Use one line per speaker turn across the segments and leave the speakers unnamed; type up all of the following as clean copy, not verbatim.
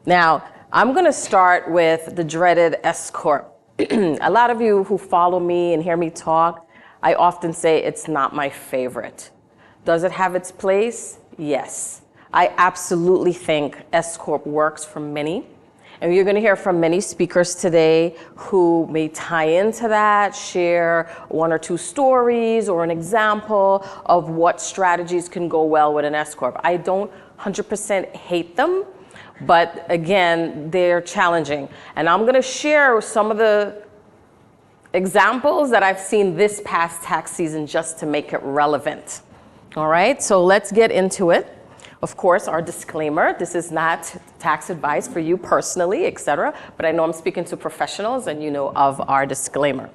Now, I'm going to start with the dreaded S Corp. A lot of you who follow me and hear me talk, I often say it's not my favorite. Does it have its place? Yes. I absolutely think S Corp works for many. And you're going to hear from many speakers today who may tie into that, share one or two stories or an example of what strategies can go well with an S Corp. I don't 100% hate them, but again, they're challenging. And I'm going to share some of the examples that I've seen this past tax season just to make it relevant. All right, so let's get into it. Of course, our disclaimer, this is not tax advice for you personally, etc., but I know I'm speaking to professionals and you know of our disclaimer.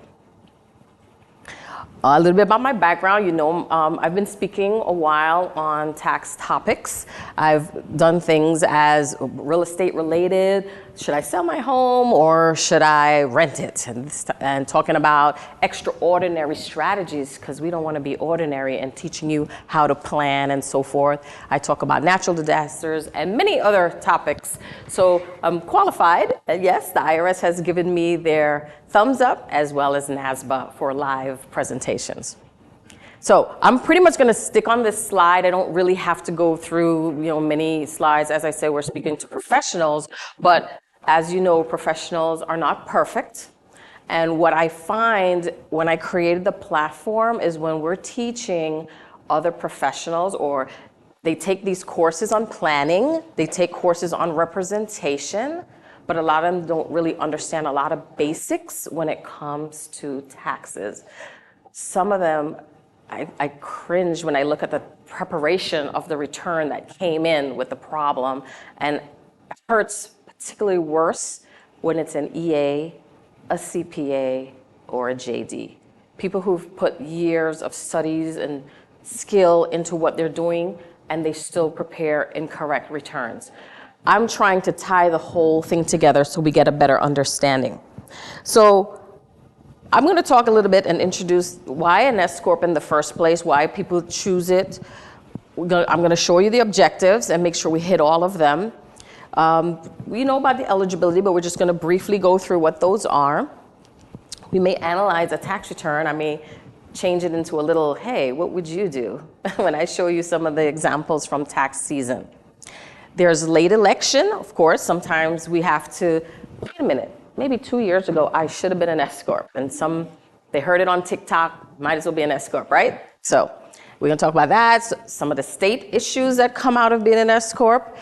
A little bit about my background. You know, I've been speaking a while on tax topics. I've done things as real estate related. Should I sell my home or should I rent it? And talking about extraordinary strategies because we don't want to be ordinary, and teaching you how to plan and so forth. I talk about natural disasters and many other topics. So I'm qualified. And yes, the IRS has given me their thumbs up as well as NASBA for live presentations. So I'm pretty much going to stick on this slide. I don't really have to go through, many slides. As I said, we're speaking to professionals, but as you know, professionals are not perfect. And what I find when I created the platform is when we're teaching other professionals, or they take these courses on planning, they take courses on representation, but a lot of them don't really understand a lot of basics when it comes to taxes. Some of them, I cringe when I look at the preparation of the return that came in with the problem, and it hurts particularly worse when it's an EA, a CPA, or a JD. People who've put years of studies and skill into what they're doing, and they still prepare incorrect returns. I'm trying to tie the whole thing together so we get a better understanding. So I'm going to talk a little bit and introduce why an S Corp in the first place, why people choose it. I'm going to show you the objectives and make sure we hit all of them. We know about the eligibility, but we're just going to briefly go through what those are. We may analyze a tax return. I may change it into a little, hey, what would you do when I show you some of the examples from tax season. There's late election, of course. Sometimes we have to, wait a minute, maybe 2 years ago, I should have been an S Corp. And they heard it on TikTok, might as well be an S Corp, right? So we're gonna talk about that. So some of the state issues that come out of being an S Corp.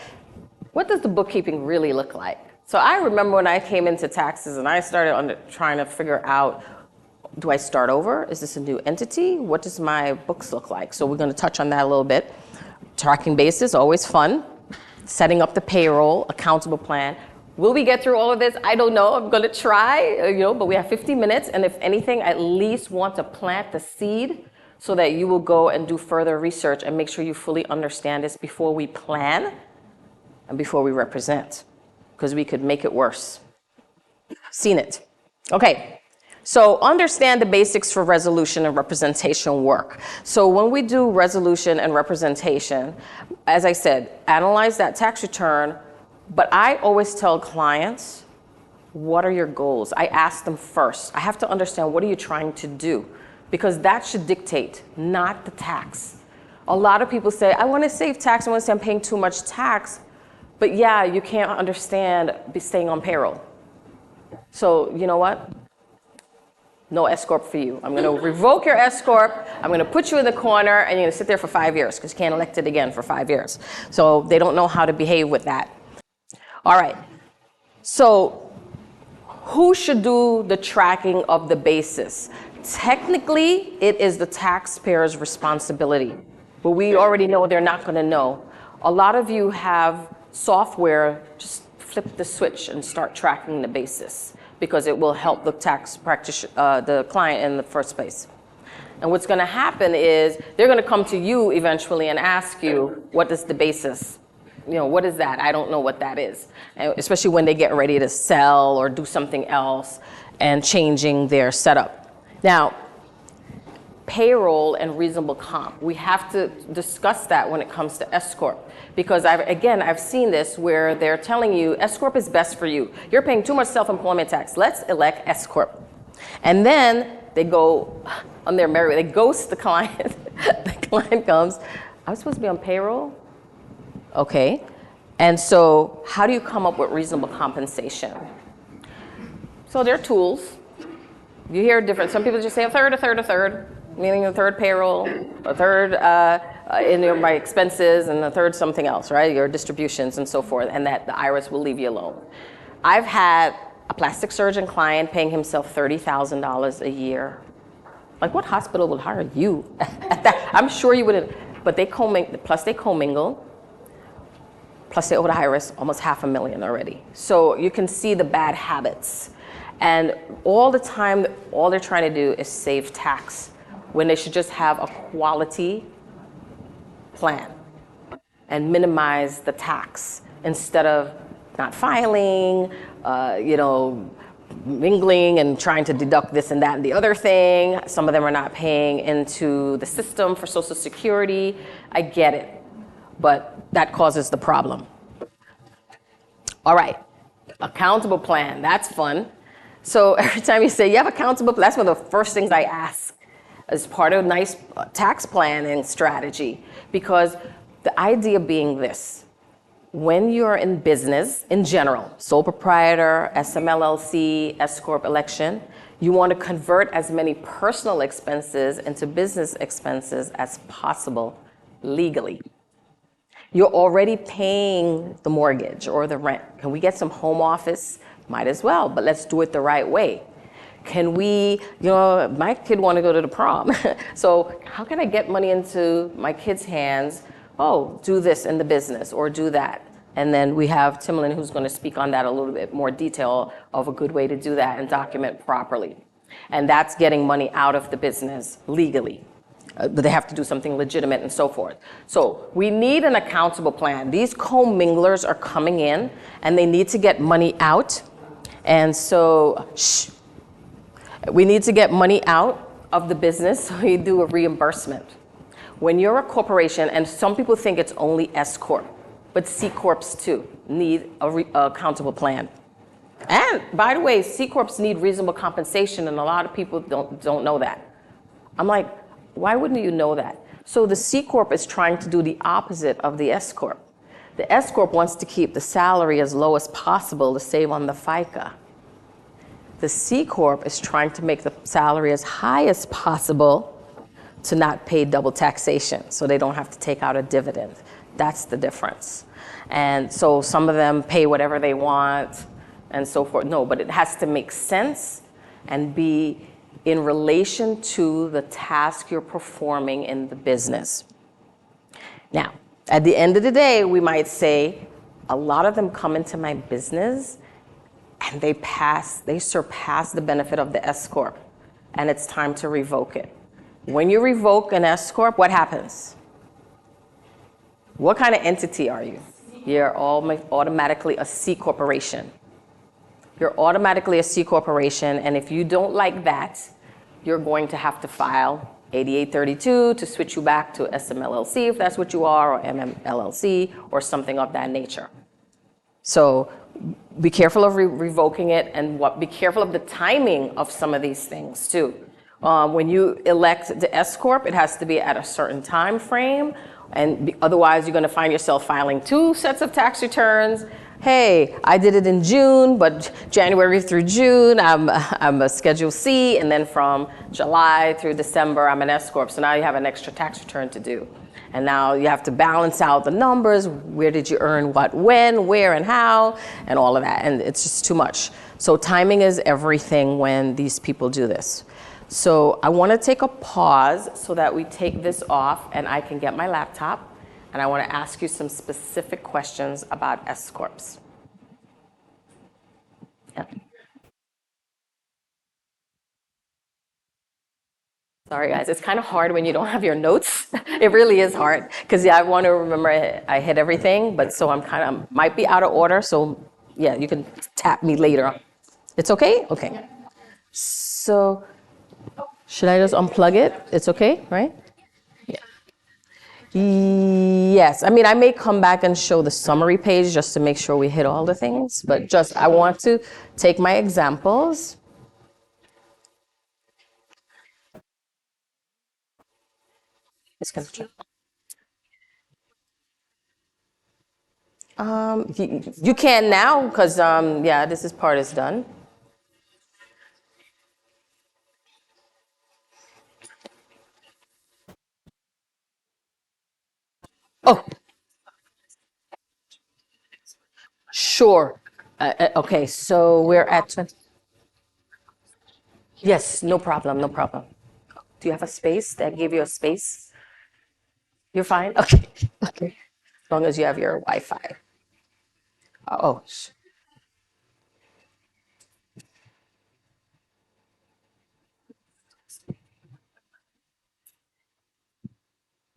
What does the bookkeeping really look like? So I remember when I came into taxes and I started trying to figure out, do I start over? Is this a new entity? What does my books look like? So we're gonna touch on that a little bit. Tracking basis, always fun. Setting up the payroll, accountable plan. Will we get through all of this? I don't know. I'm going to try, but we have 50 minutes. And if anything, at least want to plant the seed so that you will go and do further research and make sure you fully understand this before we plan and before we represent, because we could make it worse. Seen it. Okay. So understand the basics for resolution and representation work. So when we do resolution and representation, as I said, analyze that tax return, but I always tell clients, what are your goals? I ask them first. I have to understand, what are you trying to do? Because that should dictate, not the tax. A lot of people say, I want to save tax, I want to say I'm paying too much tax, but yeah, you can't understand staying on payroll. So you know what? No S Corp for you. I'm going to revoke your S Corp. I'm going to put you in the corner, and you're going to sit there for 5 years because you can't elect it again for 5 years. So they don't know how to behave with that. All right. So who should do the tracking of the basis? Technically, it is the taxpayer's responsibility, but we already know they're not going to know. A lot of you have software, just flip the switch and start tracking the basis, because it will help the tax practitioner, the client in the first place. And what's gonna happen is they're gonna come to you eventually and ask you, what is the basis? What is that? I don't know what that is. And especially when they get ready to sell or do something else and changing their setup. Now, payroll and reasonable comp. We have to discuss that when it comes to S Corp. Because I've seen this where they're telling you S Corp is best for you. You're paying too much self-employment tax. Let's elect S Corp. And then they go on their merry way. They ghost the client. The client comes, I'm supposed to be on payroll? Okay. And so how do you come up with reasonable compensation? So there are tools. You hear different, some people just say a third, meaning a third payroll, a third my expenses, and a third something else, right? Your distributions and so forth, and that the IRS will leave you alone. I've had a plastic surgeon client paying himself $30,000 a year. Like, what hospital would hire you at that? I'm sure you wouldn't, but they commingle, plus they owe the IRS almost $500,000 already. So you can see the bad habits. And all the time, all they're trying to do is save tax when they should just have a quality plan and minimize the tax instead of not filing, mingling and trying to deduct this and that and the other thing. Some of them are not paying into the system for Social Security. I get it, but that causes the problem. All right, accountable plan, that's fun. So every time you say you have accountable, that's one of the first things I ask as part of a nice tax planning strategy. Because the idea being this, when you're in business in general, sole proprietor, SMLLC, S Corp election, you want to convert as many personal expenses into business expenses as possible legally. You're already paying the mortgage or the rent. Can we get some home office? Might as well, but let's do it the right way. Can we, my kid want to go to the prom. So how can I get money into my kid's hands? Oh, do this in the business or do that. And then we have Timlin who's going to speak on that a little bit more detail of a good way to do that and document properly. And that's getting money out of the business legally. But they have to do something legitimate and so forth. So we need an accountable plan. These comminglers are coming in and they need to get money out. And so, we need to get money out of the business, so you do a reimbursement. When you're a corporation, and some people think it's only S Corp, but C Corps too need a accountable plan. And by the way, C Corps need reasonable compensation, and a lot of people don't know that. I'm like, why wouldn't you know that? So the C Corp is trying to do the opposite of the S Corp. The S Corp wants to keep the salary as low as possible to save on the FICA. The C Corp is trying to make the salary as high as possible to not pay double taxation, so they don't have to take out a dividend. That's the difference. And so some of them pay whatever they want and so forth. No, but it has to make sense and be in relation to the task you're performing in the business. Now, at the end of the day, we might say, a lot of them come into my business and they surpass the benefit of the S Corp, and it's time to revoke it. When you revoke an S Corp, what happens? What kind of entity are you? You're automatically a C corporation. You're automatically a C corporation, and if you don't like that, you're going to have to file 8832 to switch you back to SMLLC if that's what you are, or MMLLC, or something of that nature. So be careful of revoking it, and be careful of the timing of some of these things too. When you elect the S Corp, it has to be at a certain time frame, and otherwise you're going to find yourself filing 2 sets of tax returns. Hey, I did it in June, but January through June, I'm a Schedule C, and then from July through December, I'm an S Corp. So now you have an extra tax return to do. And now you have to balance out the numbers. Where did you earn what, when, where, and how, and all of that. And it's just too much. So timing is everything when these people do this. So I want to take a pause so that we take this off and I can get my laptop. And I want to ask you some specific questions about S Corps. Yeah. Sorry, guys. It's kind of hard when you don't have your notes. It really is hard because I want to remember I hit everything, but so I'm might be out of order. So yeah, you can tap me later. It's okay? Okay. So Should I just unplug it? It's okay, right? Yes. I mean, I may come back and show the summary page just to make sure we hit all the things, but just I want to take my examples. It's gonna you can now because yeah, this is part is done. Oh, sure. Okay, so we're at 20. Yes, no problem, no problem. Do you have a space? That gave you a space? You're fine? Okay. Okay. As long as you have your Wi-Fi. Oh,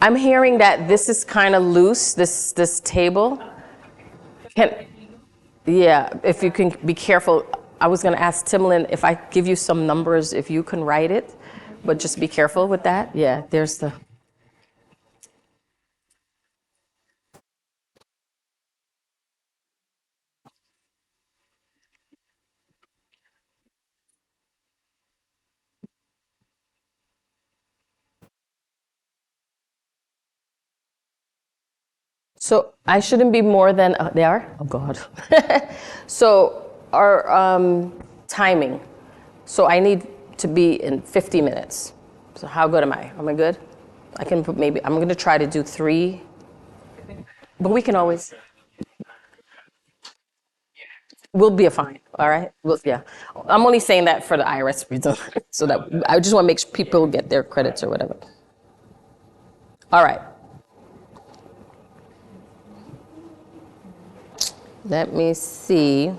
I'm hearing that this is kind of loose, this table. Can, yeah, if you can be careful. I was going to ask Timlin if I give you some numbers, if you can write it, but just be careful with that. Yeah, there's the. So I shouldn't be more than, they are? Oh, God. So our timing. So I need to be in 50 minutes. So how good am I? Am I good? I can put maybe, I'm going to try to do 3, but we can always, we'll be fine. All right? We'll, yeah. I'm only saying that for the IRS reason. So that I just want to make sure people get their credits or whatever. All right. Let me see.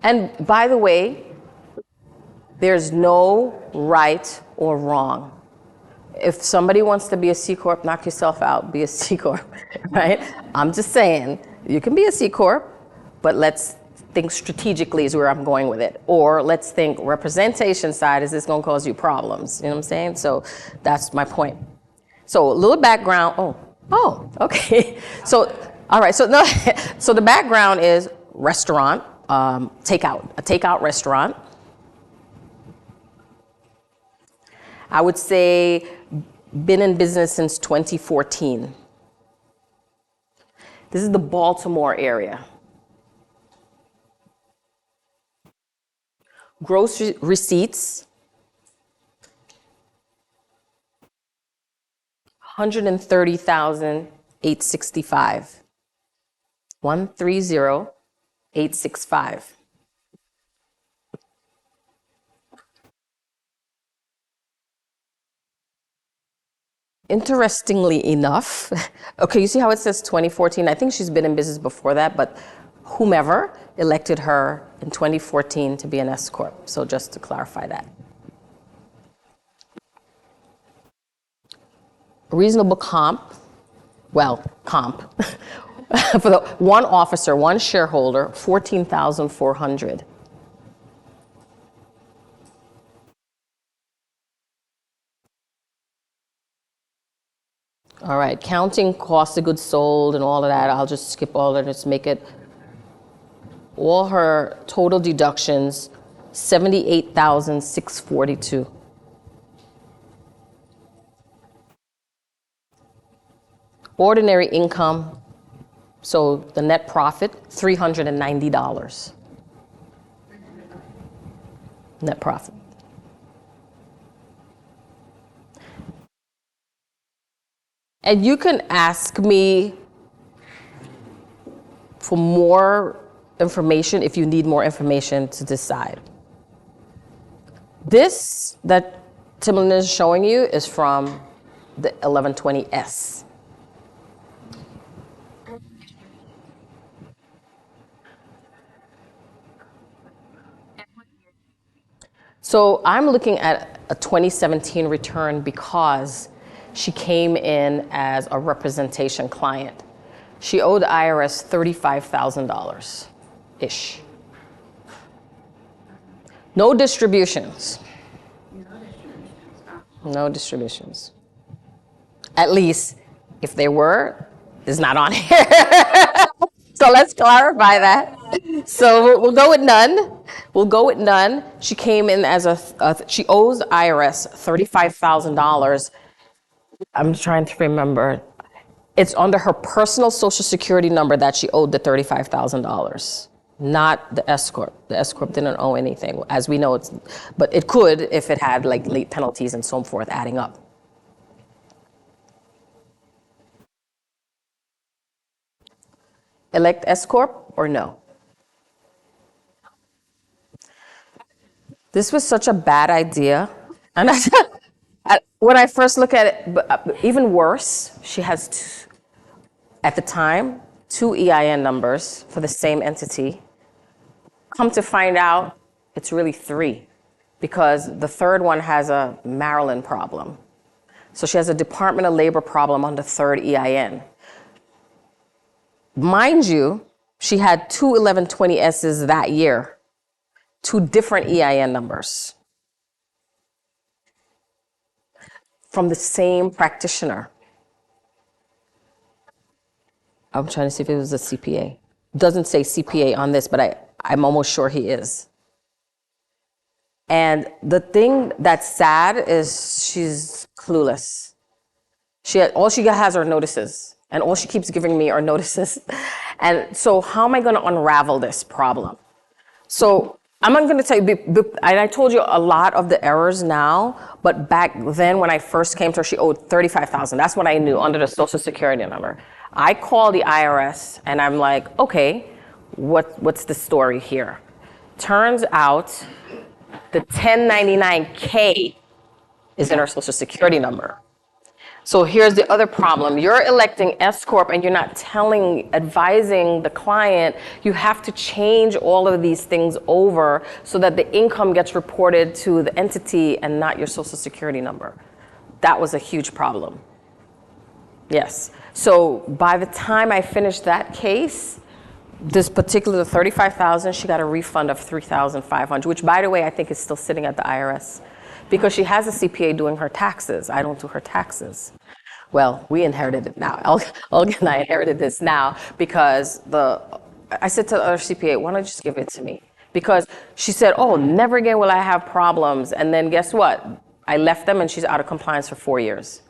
And by the way, there's no right or wrong. If somebody wants to be a C Corp, knock yourself out, be a C Corp, right? I'm just saying, you can be a C Corp, but let's think strategically is where I'm going with it. Or let's think representation side, is this gonna cause you problems? You know what I'm saying? So that's my point. So a little background, okay. So, all right, so no, so the background is restaurant, takeout, a takeout restaurant. I would say been in business since 2014. This is the Baltimore area. Gross receipts, 130,865. 130,865. Interestingly enough, okay, you see how it says 2014? I think she's been in business before that, but whomever elected her in 2014 to be an S Corp. So just to clarify that. Reasonable comp, well, comp, for the one officer, one shareholder, 14,400. All right, counting cost of goods sold and all of that, I'll just skip all that, just make it all her total deductions, 78,642. Ordinary income, so the net profit, $390. Net profit. And you can ask me for more information if you need more information to decide. This that Timlin is showing you is from the 1120S. So I'm looking at a 2017 return because she came in as a representation client. She owed the IRS $35,000-ish. No distributions. No distributions. At least, if they were, it's not on here. So let's clarify that. So we'll go with none. We'll go with none. She came in as she owes the IRS $35,000. I'm trying to remember. It's under her personal social security number that she owed the $35,000, not the S Corp. The S Corp didn't owe anything, as we know. But it could if it had like late penalties and so forth adding up. Elect S Corp or no? This was such a bad idea. And when I first look at it, even worse, she has, at the time, 2 EIN numbers for the same entity. Come to find out, it's really 3, because the third one has a Maryland problem. So she has a Department of Labor problem on the third EIN. Mind you, she had 2 1120S's that year, 2 different EIN numbers from the same practitioner. I'm trying to see if it was a CPA. Doesn't say CPA on this, but I'm almost sure he is. And the thing that's sad is she's clueless. All she has are notices, and all she keeps giving me are notices. And so how am I going to unravel this problem? So I'm not going to tell you, and I told you a lot of the errors now, but back then when I first came to her, she owed $35,000. That's what I knew under the Social Security number. I called the IRS and I'm like, okay, what's the story here? Turns out the 1099K is in her Social Security number. So here's the other problem. You're electing S Corp and you're not advising the client, you have to change all of these things over so that the income gets reported to the entity and not your Social Security number. That was a huge problem. Yes. So by the time I finished that case, this particular $35,000, she got a refund of $3,500, which by the way, I think is still sitting at the IRS. Because she has a CPA doing her taxes. I don't do her taxes. Well, we inherited it now. Olga and I inherited this now because I said to the other CPA, why don't you just give it to me? Because she said, oh, never again will I have problems. And then guess what? I left them and she's out of compliance for 4 years.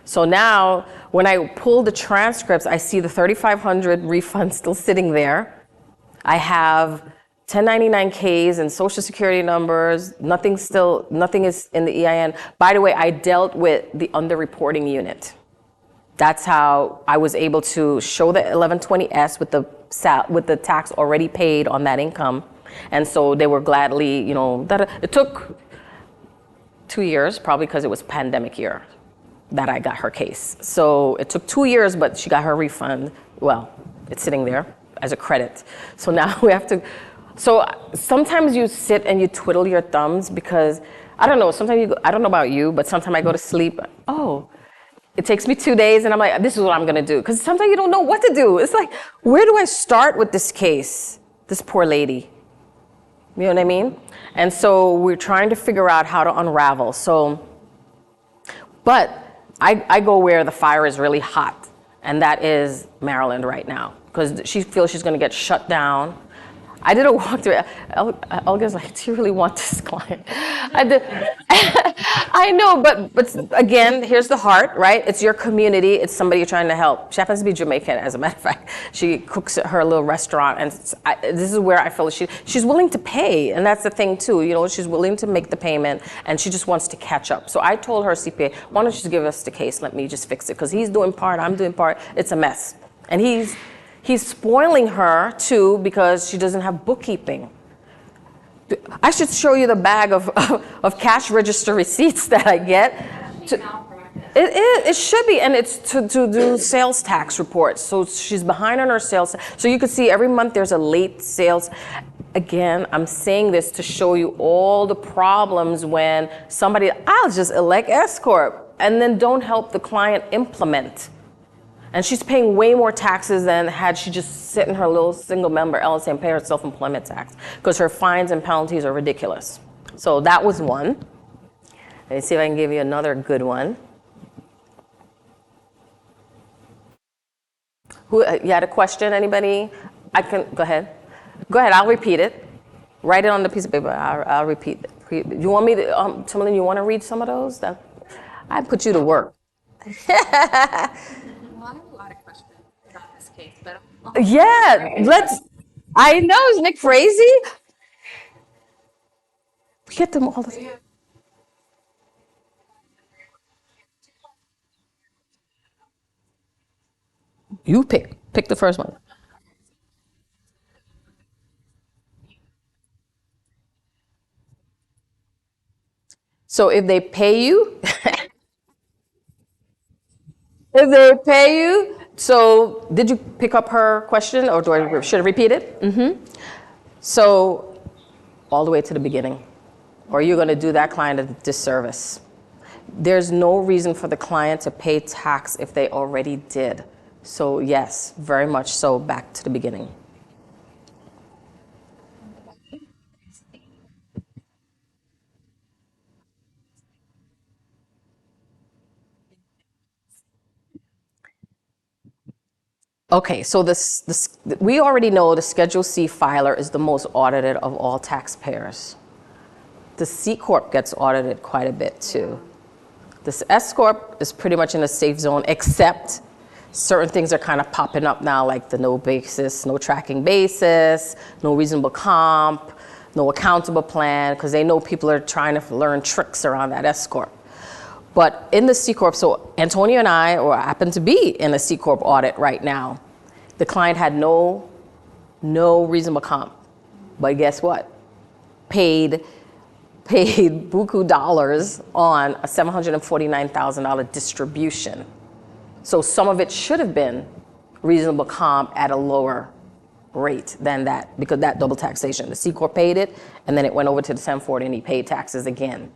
So now when I pull the transcripts, I see the $3,500 refund still sitting there. I have 1099Ks and social security numbers, nothing is in the EIN. By the way, I dealt with the underreporting unit. That's how I was able to show the 1120S with the tax already paid on that income. And so they were gladly, it took 2 years, probably because it was pandemic year that I got her case. So it took 2 years, but she got her refund. Well, it's sitting there as a credit. So now we have to. So sometimes you sit and you twiddle your thumbs because, I don't know, sometimes I don't know about you, but sometimes I go to sleep, it takes me 2 days and I'm like, this is what I'm gonna do. Because sometimes you don't know what to do. It's like, where do I start with this case? This poor lady. You know what I mean? And so we're trying to figure out how to unravel. But I go where the fire is really hot, and that is Maryland right now. Because she feels she's gonna get shut down. I did a walkthrough. Olga's like, do you really want this client? I know, but again, here's the heart, right? It's your community. It's somebody you're trying to help. She happens to be Jamaican, as a matter of fact. She cooks at her little restaurant, and this is where I feel she's willing to pay, and that's the thing too. She's willing to make the payment, and she just wants to catch up. So I told her CPA, why don't you just give us the case? Let me just fix it, because he's doing part, I'm doing part. It's a mess, and he's spoiling her too because she doesn't have bookkeeping. I should show you the bag of cash register receipts that I get. It should be, and it's to do sales tax reports. So she's behind on her sales. So you can see every month there's a late sales. Again, I'm saying this to show you all the problems when somebody, I'll just elect S Corp, and then don't help the client implement. And she's paying way more taxes than had she just sit in her little single member LLC and pay her self-employment tax, because her fines and penalties are ridiculous. So that was one. Let me see if I can give you another good one. Who, you had a question, anybody? I can, go ahead. Go ahead, I'll repeat it. Write it on the piece of paper, I'll repeat it. You want me to, Timberland, you want to read some of those? I put you to work.
Well, I have a lot of questions about this case, but
Yeah, I know, isn't it crazy? We get them all the time. You pick the first one. So if they pay you, so did you pick up her question, or should I repeat it? So all the way to the beginning, or you're going to do that client a disservice. There's no reason for the client to pay tax if they already did. So yes, very much so, back to the beginning. Okay, so we already know the Schedule C filer is the most audited of all taxpayers. The C Corp gets audited quite a bit too. This S Corp is pretty much in a safe zone, except certain things are kind of popping up now, like the no basis, no tracking basis, no reasonable comp, no accountable plan, because they know people are trying to learn tricks around that S Corp. But in the C Corp, so Antonio and I happen to be in a C Corp audit right now. The client had no reasonable comp, but guess what? Paid buku dollars on a $749,000 distribution. So some of it should have been reasonable comp at a lower rate than that, because that double taxation. The C Corp paid it, and then it went over to the 1040 and he paid taxes again.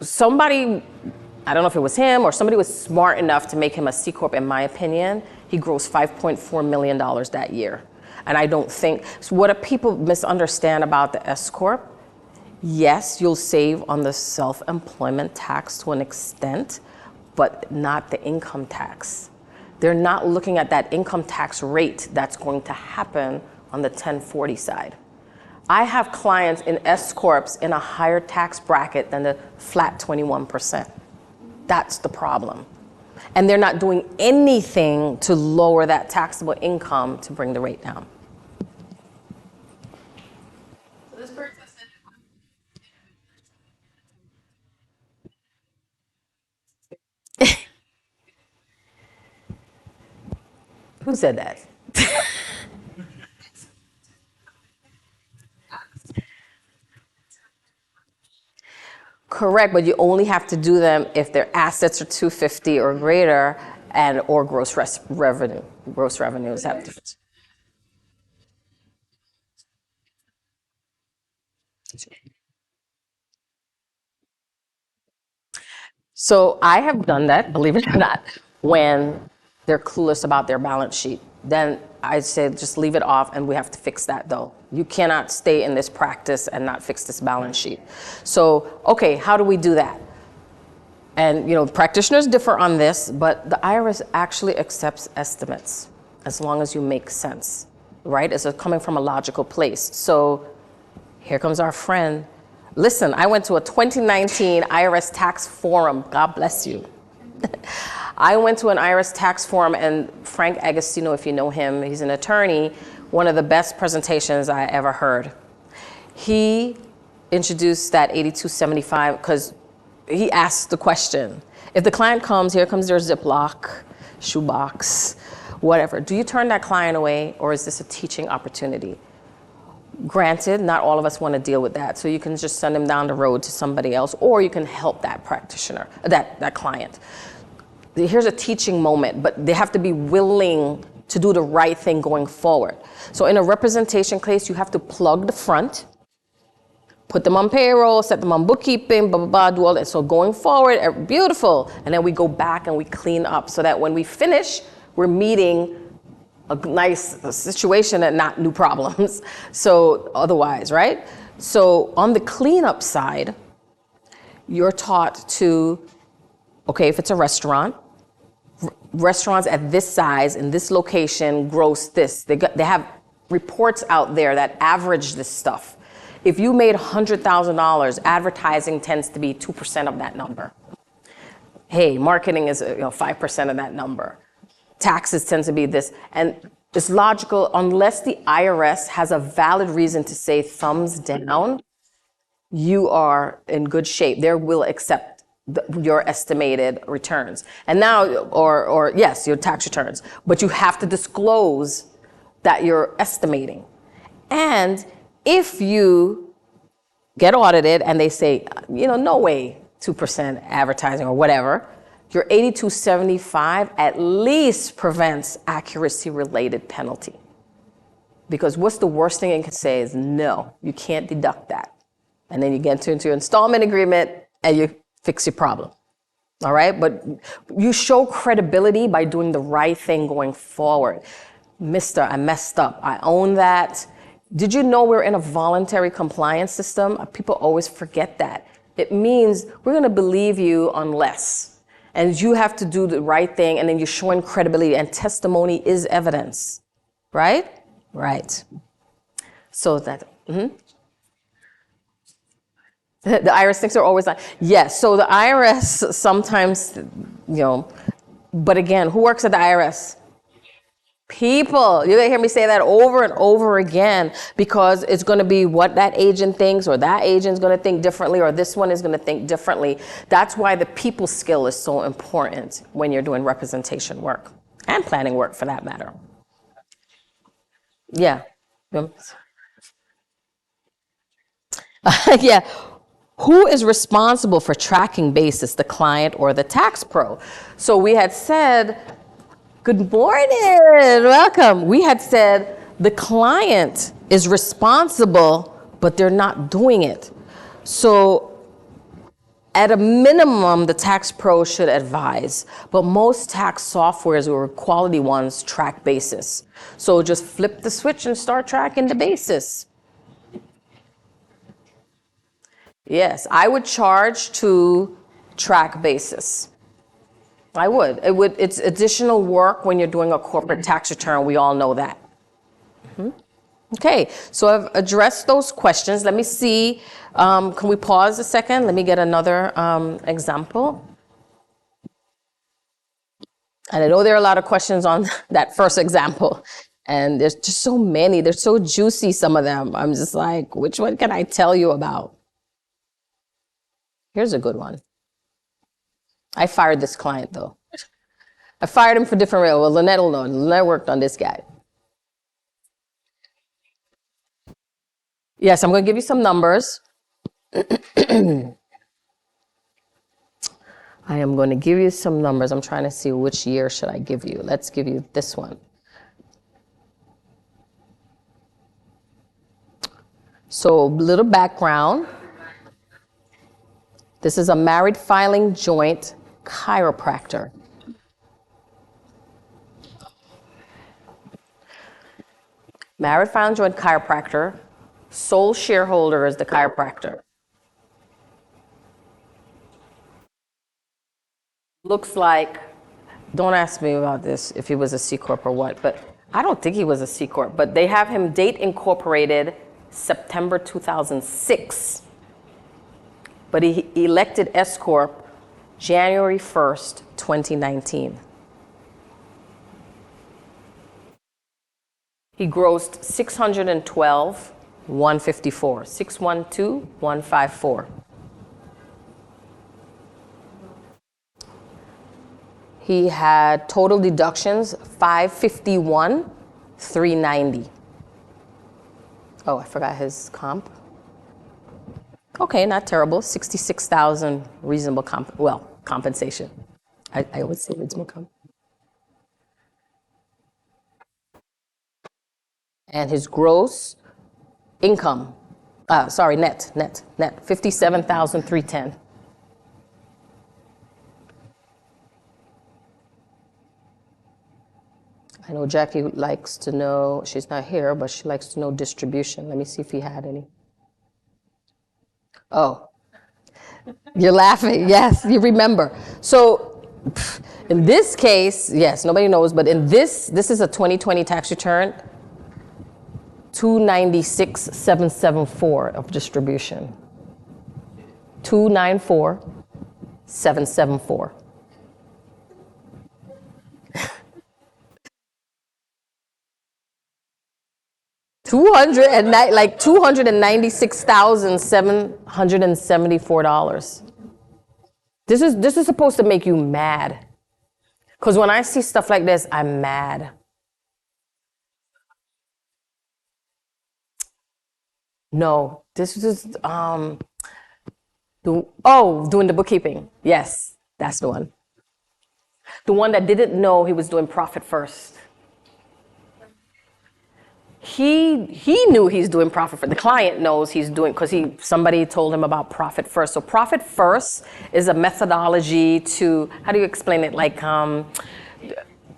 Somebody, I don't know if it was him or somebody was smart enough to make him a C Corp, in my opinion. He grossed $5.4 million that year. And I don't think, so what do people misunderstand about the S Corp? Yes, you'll save on the self-employment tax to an extent, but not the income tax. They're not looking at that income tax rate that's going to happen on the 1040 side. I have clients in S Corps in a higher tax bracket than the flat 21%. That's the problem. And they're not doing anything to lower that taxable income to bring the rate down.
so this person said,
Who said that? Correct, but you only have to do them if their assets are 250 or greater, and or gross revenue. Gross revenues have to. So I have done that, believe it or not, when they're clueless about their balance sheet. Then I said, just leave it off, and we have to fix that though. You cannot stay in this practice and not fix this balance sheet. So, okay, how do we do that? And practitioners differ on this, but the IRS actually accepts estimates as long as you make sense, right? It's coming from a logical place. So here comes our friend. Listen, I went to a 2019 IRS tax forum. God bless you. I went to an IRS tax forum, and Frank Agostino, if you know him, he's an attorney, one of the best presentations I ever heard. He introduced that 8275 because he asked the question. If the client comes, here comes their Ziploc, shoebox, whatever. Do you turn that client away, or is this a teaching opportunity? Granted, not all of us want to deal with that, so you can just send them down the road to somebody else, or you can help that practitioner, that client. Here's a teaching moment, but they have to be willing to do the right thing going forward. So in a representation case, you have to plug the front, put them on payroll, set them on bookkeeping, blah, blah, blah, do all that. So going forward, beautiful. And then we go back and we clean up so that when we finish, we're meeting a nice situation and not new problems. So otherwise, right? So on the cleanup side, you're taught to, okay, if it's a restaurant, restaurants at this size in this location gross this. They have reports out there that average this stuff. If you made $100,000, advertising tends to be 2% of that number. Hey, marketing is 5% of that number. Taxes tend to be this. And it's logical, unless the IRS has a valid reason to say thumbs down, you are in good shape. They will accept your estimated returns. And now, or yes, your tax returns. But you have to disclose that you're estimating. And if you get audited and they say, no way, 2% advertising or whatever, your 8275 at least prevents accuracy-related penalty. Because what's the worst thing it can say is, no, you can't deduct that. And then you get into your installment agreement and you fix your problem. All right? But you show credibility by doing the right thing going forward. Mister, I messed up. I own that. Did you know we're in a voluntary compliance system? People always forget that. It means we're going to believe you unless. And you have to do the right thing, and then you're showing credibility, and testimony is evidence. Right? Right. So that, The IRS thinks they're always like, yes. So the IRS sometimes, but again, who works at the IRS? People. You're going to hear me say that over and over again, because it's going to be what that agent thinks, or that agent's going to think differently, or this one is going to think differently. That's why the people skill is so important when you're doing representation work and planning work for that matter. Yeah. Yeah. Who is responsible for tracking basis, the client or the tax pro? So we had said, good morning, welcome. We had said the client is responsible, but they're not doing it. So at a minimum, the tax pro should advise, but most tax softwares or quality ones track basis. So just flip the switch and start tracking the basis. Yes, I would charge to track basis. I would. It's additional work when you're doing a corporate tax return. We all know that. Okay, so I've addressed those questions. Let me see. Can we pause a second? Let me get another example. And I know there are a lot of questions on that first example. And there's just so many. They're so juicy, some of them. I'm just like, which one can I tell you about? Here's a good one. I fired this client, though. I fired him for different reasons. Well, Lynette will know. Lynette worked on this guy. Yes, I'm going to give you some numbers. I am going to give you some numbers. I'm trying to see which year should I give you. Let's give you this one. So, little background. This is a married filing joint chiropractor. Married filing joint chiropractor. Sole shareholder is the chiropractor. Looks like, don't ask me about this if he was a C Corp or what, but I don't think he was a C Corp, but they have him date incorporated September 2006. But he elected S Corp January 1st, 2019. He grossed 612,154, 612,154. He had total deductions 551,390. Oh, I forgot his comp. Okay, not terrible. 66,000 reasonable compensation. I always say reasonable comp. and his gross income, net, 57,310. I know Jackie likes to know, she's not here, but she likes to know distribution. Let me see if he had any. Oh, you're laughing. Yes, you remember. So in this case, yes, nobody knows, but in this is a 2020 tax return, 296,774 of distribution. 294,774. $296,774. This is supposed to make you mad. Because when I see stuff like this, I'm mad. No, this is doing the bookkeeping. Yes, that's the one. The one that didn't know he was doing profit first. He knew he's doing profit first. The client knows he's doing, because somebody told him about profit first. So profit first is a methodology to, how do you explain it? Like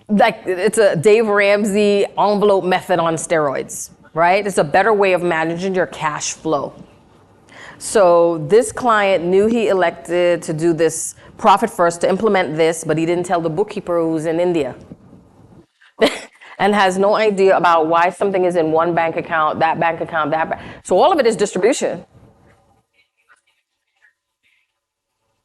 it's a Dave Ramsey envelope method on steroids, right? It's a better way of managing your cash flow. So this client knew he elected to do this profit first, to implement this, but he didn't tell the bookkeeper who's in India. And has no idea about why something is in one bank account, that bank account, So all of it is distribution.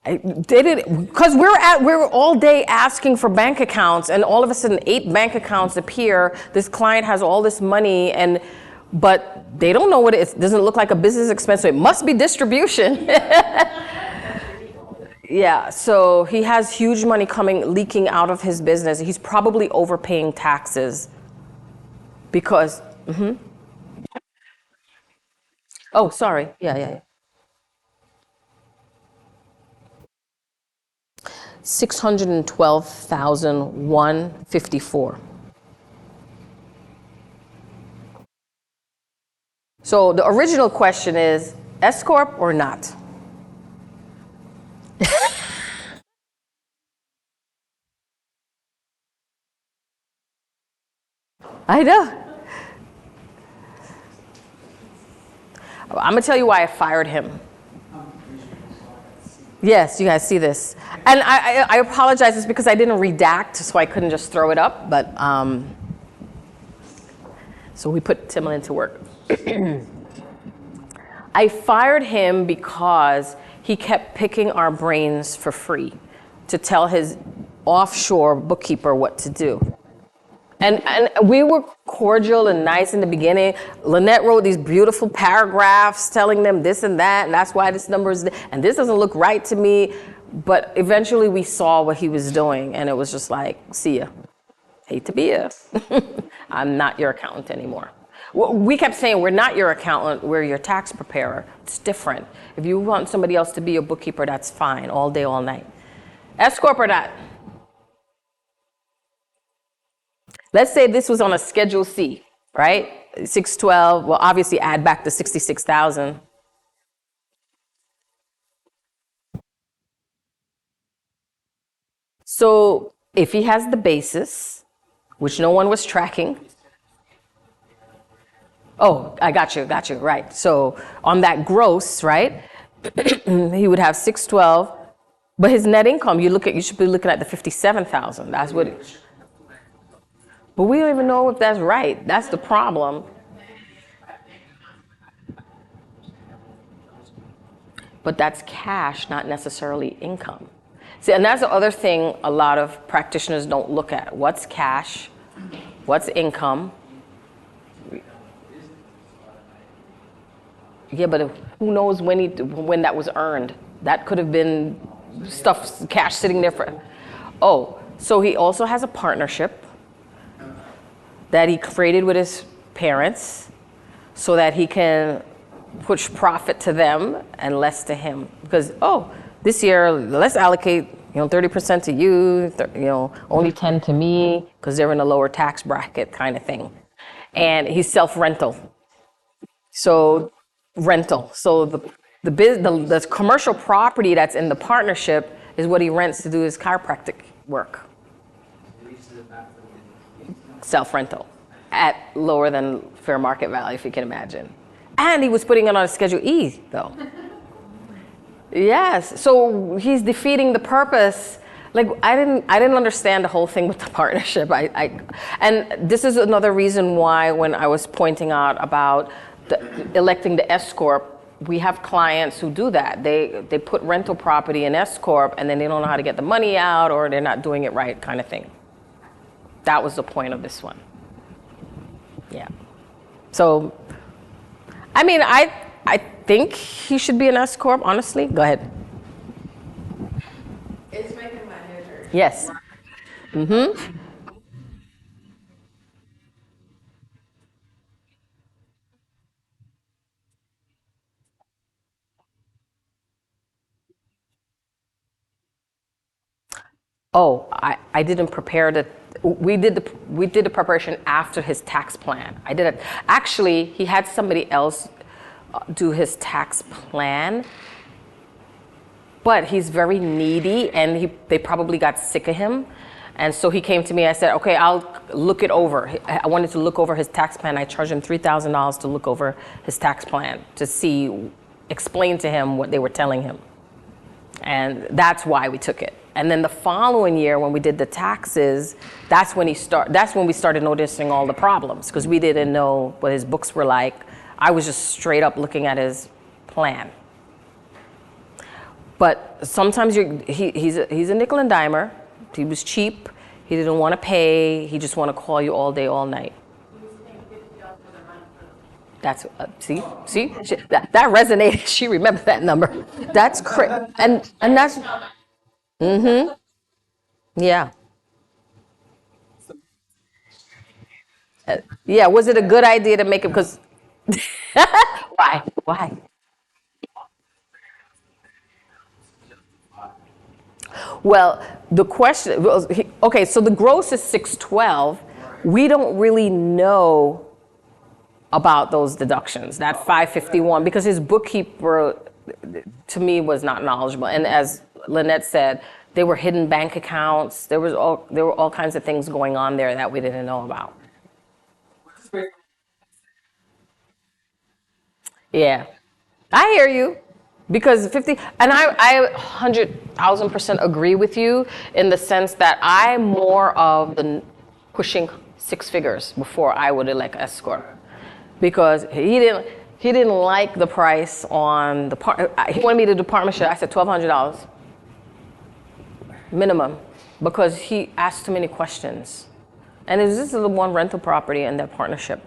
They didn't, because we're all day asking for bank accounts, and all of a sudden 8 bank accounts appear. This client has all this money, but they don't know what it is. It doesn't look like a business expense, so it must be distribution. Yeah, so he has huge money leaking out of his business. He's probably overpaying taxes because, Oh, sorry. Yeah. 612,154. So the original question is, S Corp or not? I know. I'm gonna tell you why I fired him. Yes, you guys see this. And I apologize, it's because I didn't redact, so I couldn't just throw it up, but so we put Timlin to work. I fired him because he kept picking our brains for free to tell his offshore bookkeeper what to do. And we were cordial and nice in the beginning. Lynette wrote these beautiful paragraphs telling them this and that, and that's why this number is, and this doesn't look right to me. But eventually we saw what he was doing, and it was just like, see ya. Hate to be ya. I'm not your accountant anymore. We kept saying, we're not your accountant, we're your tax preparer. It's different. If you want somebody else to be your bookkeeper, that's fine, all day, all night. S Corp or not? Let's say this was on a Schedule C, right? 612, well, obviously add back the 66,000. So if he has the basis, which no one was tracking. Oh, I got you, right. So on that gross, right, he would have 612, but his net income, you should be looking at the 57,000. That's what it. But we don't even know if that's right. That's the problem. But that's cash, not necessarily income. See, and that's the other thing a lot of practitioners don't look at. What's cash? What's income? Yeah, but who knows when that was earned? That could have been cash sitting there for. Oh, so he also has a partnership that he created with his parents so that he can push profit to them and less to him. Because, this year, let's allocate, 30% to you, only 10 to me, because they're in a lower tax bracket kind of thing. and he's self-rental. So rental. So the commercial property that's in the partnership is what he rents to do his chiropractic work. Self-rental at lower than fair market value, if you can imagine. And he was putting it on a Schedule E, though. Yes, so he's defeating the purpose. Like I didn't understand the whole thing with the partnership. And this is another reason why when I was pointing out about electing the S corp, we have clients who do that. They put rental property in S corp, and then they don't know how to get the money out, or they're not doing it right, kind of thing. That was the point of this one. Yeah. So, I mean, I think he should be an S corp. Honestly, go ahead.
It's making my head hurt.
Yes. Mm-hmm. Oh, I didn't prepare the. We did the preparation after his tax plan. I did it. Actually, he had somebody else do his tax plan, but he's very needy, and they probably got sick of him. And so he came to me. I said, okay, I'll look it over. I wanted to look over his tax plan. I charged him $3,000 to look over his tax plan to explain to him what they were telling him. And that's why we took it. And then the following year, when we did the taxes, that's when we started noticing all the problems, because we didn't know what his books were like. I was just straight up looking at his plan. But sometimes he's a nickel and dimer. He was cheap. He didn't want to pay. He just want to call you all day, all night. That's see, that resonated. She remembered that number. That's crazy, and that's, yeah, yeah. Was it a good idea to make it? Because why? Well, the question was, okay, so the gross is 612. We don't really know about those deductions, that 551, because his bookkeeper, to me, was not knowledgeable. And as Lynette said, they were hidden bank accounts. There were all kinds of things going on there that we didn't know about. Yeah, I hear you. Because 50, and I 100,000% agree with you in the sense that I'm more of the pushing six figures before I would elect S corp, because he didn't like the price on the part. He wanted me to do partnership. I said $1,200 minimum, because he asked too many questions, and it was just the one rental property in that partnership.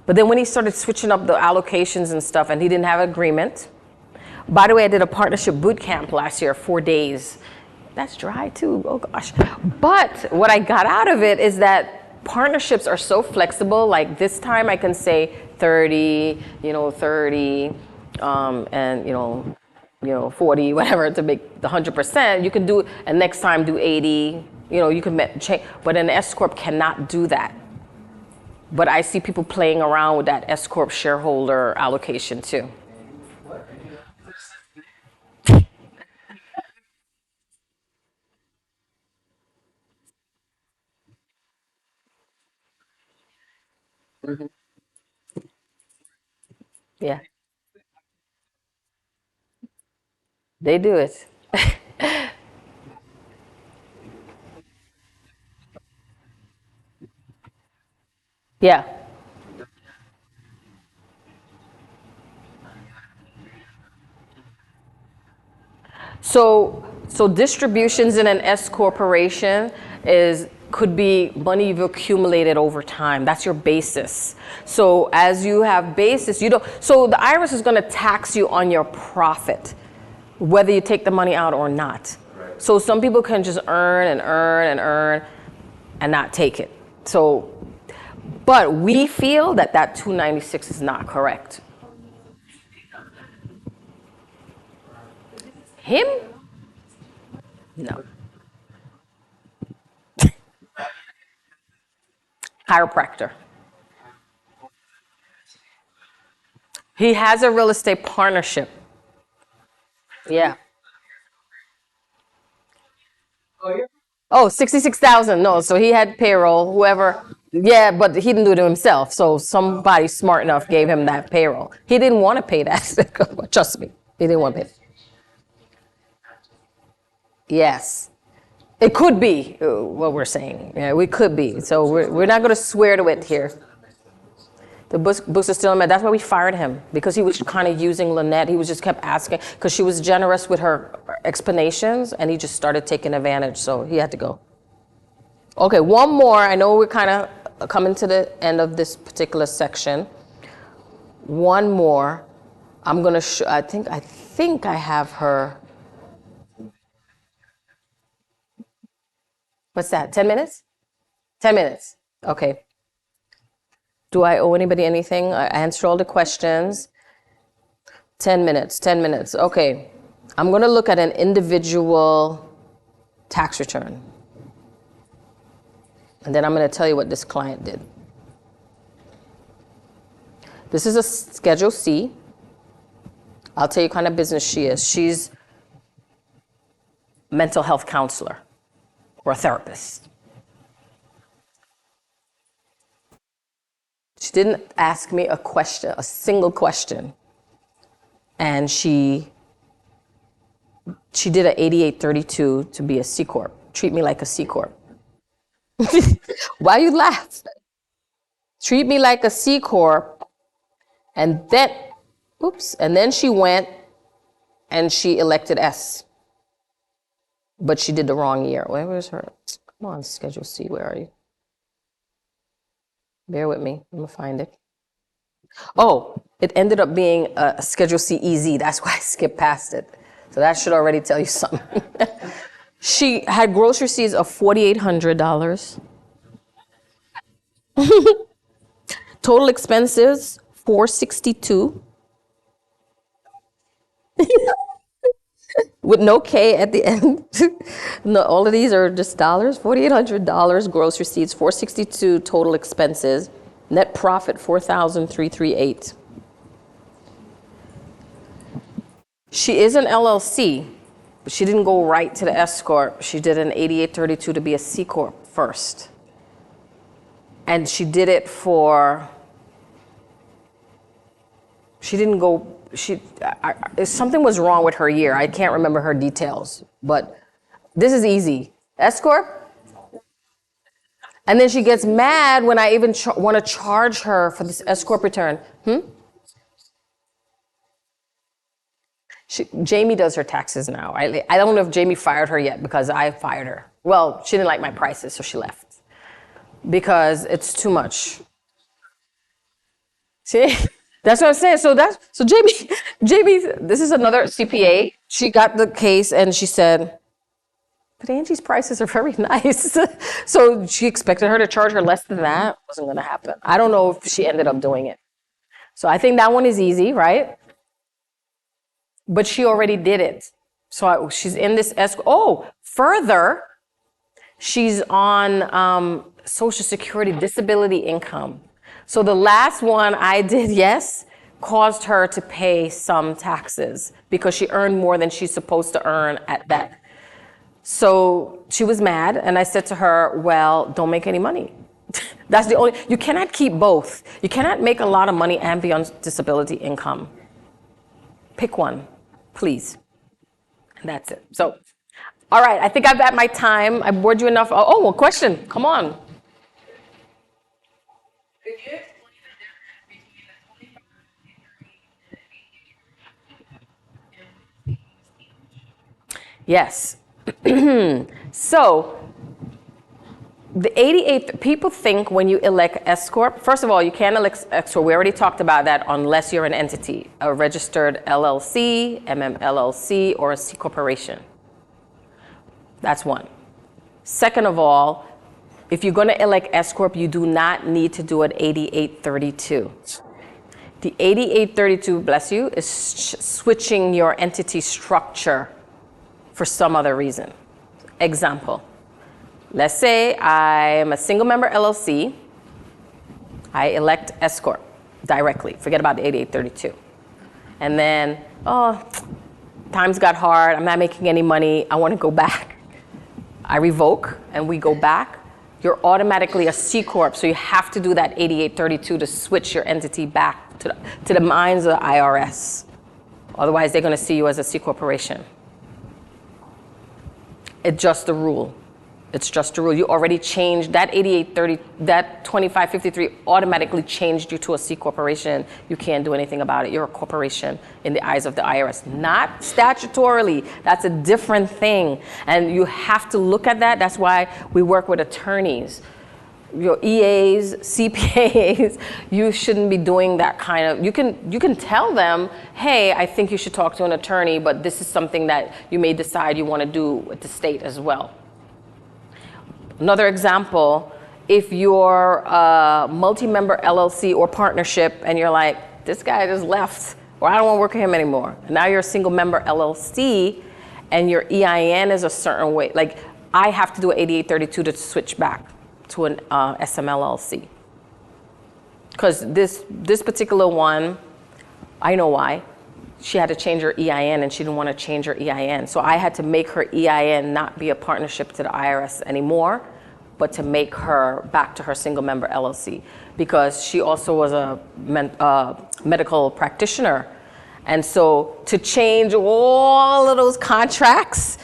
But then when he started switching up the allocations and stuff, and he didn't have an agreement. By the way, I did a partnership boot camp last year, 4 days. That's dry too, oh gosh. But what I got out of it is that partnerships are so flexible. Like this time I can say 30, 30, and 40, whatever, to make the 100%. You can do, and next time do 80, you can change. But an S Corp cannot do that. But I see people playing around with that S Corp shareholder allocation too. Yeah, they do it. Yeah. So distributions in an S corporation could be money you've accumulated over time. That's your basis. So as you have basis, you don't. So the IRS is going to tax you on your profit, whether you take the money out or not. So some people can just earn and earn and earn and not take it. So, but we feel that 296 is not correct. Him? No. Chiropractor. He has a real estate partnership. Yeah. Oh, 66,000. No, so he had payroll, whoever. Yeah, but he didn't do it himself. So somebody smart enough gave him that payroll. He didn't want to pay that. Trust me. He didn't want to pay. Yes. It could be what we're saying. Yeah, we could be. So we're not going to swear to it here. The books are still in there. That's why we fired him, because he was kind of using Lynette. He was just kept asking because she was generous with her explanations, and he just started taking advantage. So he had to go. Okay, one more. I know we're kind of coming to the end of this particular section. One more. I'm gonna. I think I have her. What's that? 10 minutes? 10 minutes. Okay. Do I owe anybody anything? I answered all the questions. 10 minutes, 10 minutes. Okay. I'm going to look at an individual tax return. And then I'm going to tell you what this client did. This is a Schedule C. I'll tell you what kind of business she is. She's a mental health counselor or a therapist. She didn't ask me a question, a single question. And she did an 8832 to be a C Corp. Treat me like a C Corp. Why you laugh? Treat me like a C Corp. And then she went and she elected S. But she did the wrong year. Where was her? Come on, Schedule C, where are you? Bear with me, I'm gonna find it. Oh, it ended up being a Schedule C EZ. That's why I skipped past it. So that should already tell you something. She had gross receipts of $4,800. Total expenses, $462. With no K at the end. No, all of these are just dollars. $4,800 gross receipts, $462 total expenses, net profit $4,338. She is an LLC, but she didn't go right to the S corp. She did an 8832 to be a C corp first, and she did it for. She didn't go. Something was wrong with her year. I can't remember her details, but this is easy. S corp. And then she gets mad when I even want to charge her for this S corp return. Jamie does her taxes now. I don't know if Jamie fired her yet because I fired her. Well, she didn't like my prices, so she left because it's too much. See? That's what I'm saying. So Jamie, this is another CPA. She got the case and she said, but Angie's prices are very nice. So she expected her to charge her less than that. Wasn't going to happen. I don't know if she ended up doing it. So I think that one is easy, right? But she already did it. So she's in this further, she's on Social Security disability income. So the last one I did, yes, caused her to pay some taxes because she earned more than she's supposed to earn at that. So she was mad, and I said to her, well, don't make any money. That's the only, you cannot keep both. You cannot make a lot of money and be on disability income. Pick one, please. And that's it. So, all right, I think I've at my time. I bored you enough. Oh, well, question, come on. Yes. So the 88, people think when you elect S Corp, first of all, you can't elect S Corp. We already talked about that unless you're an entity, a registered LLC, MMLLC, or a C Corporation. That's one. Second of all, if you're going to elect S Corp, you do not need to do an 8832. The 8832, bless you, is switching your entity structure for some other reason. Example, let's say I'm a single member LLC. I elect S Corp directly. Forget about the 8832. and then, oh, times got hard, I'm not making any money, I want to go back. I revoke and we go back. You're automatically a C Corp, so you have to do that 8832 to switch your entity back to the minds of the IRS. Otherwise, they're going to see you as a C Corporation. It's just a rule. It's just a rule. You already changed that 8830, that 2553 automatically changed you to a C Corporation. You can't do anything about it. You're a corporation in the eyes of the IRS. Not statutorily. That's a different thing. And you have to look at that. That's why we work with attorneys. Your EAs, CPAs, you shouldn't be doing that kind of, you can tell them, hey, I think you should talk to an attorney, but this is something that you may decide you want to do with the state as well. Another example, if you're a multi-member LLC or partnership and you're like, this guy just left, or I don't want to work with him anymore. And now you're a single member LLC and your EIN is a certain way. Like, I have to do an 8832 to switch back to an SMLLC. Because this particular one, I know why. She had to change her EIN and she didn't want to change her EIN. So I had to make her EIN not be a partnership to the IRS anymore, but to make her back to her single member LLC, because she also was a medical practitioner. And so to change all of those contracts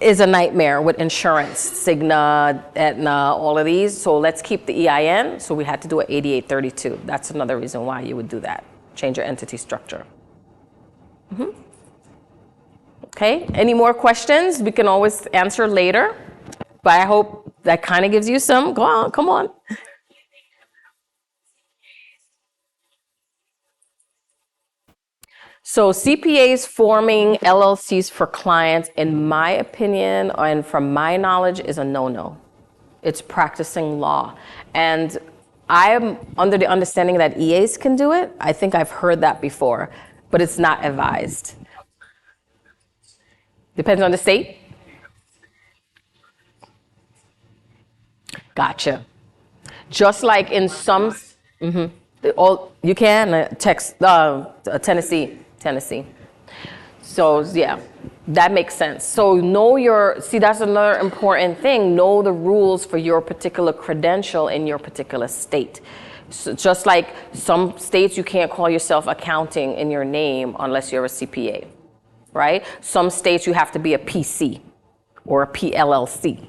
is a nightmare with insurance, Cigna, Aetna, all of these. So let's keep the EIN. So we had to do an 8832. That's another reason why you would do that. Change your entity structure. Okay, any more questions? We can always answer later, but I hope that kind of gives you some, go on, come on. So CPAs forming LLCs for clients, in my opinion, and from my knowledge, is a no-no. It's practicing law. And I am under the understanding that EAs can do it. I think I've heard that before, but it's not advised. Depends on the state? Gotcha. Just like in some, all you can text Tennessee. So yeah, that makes sense. So that's another important thing. Know the rules for your particular credential in your particular state. So just like some states, you can't call yourself accounting in your name unless you're a CPA, right? Some states you have to be a PC or a PLLC,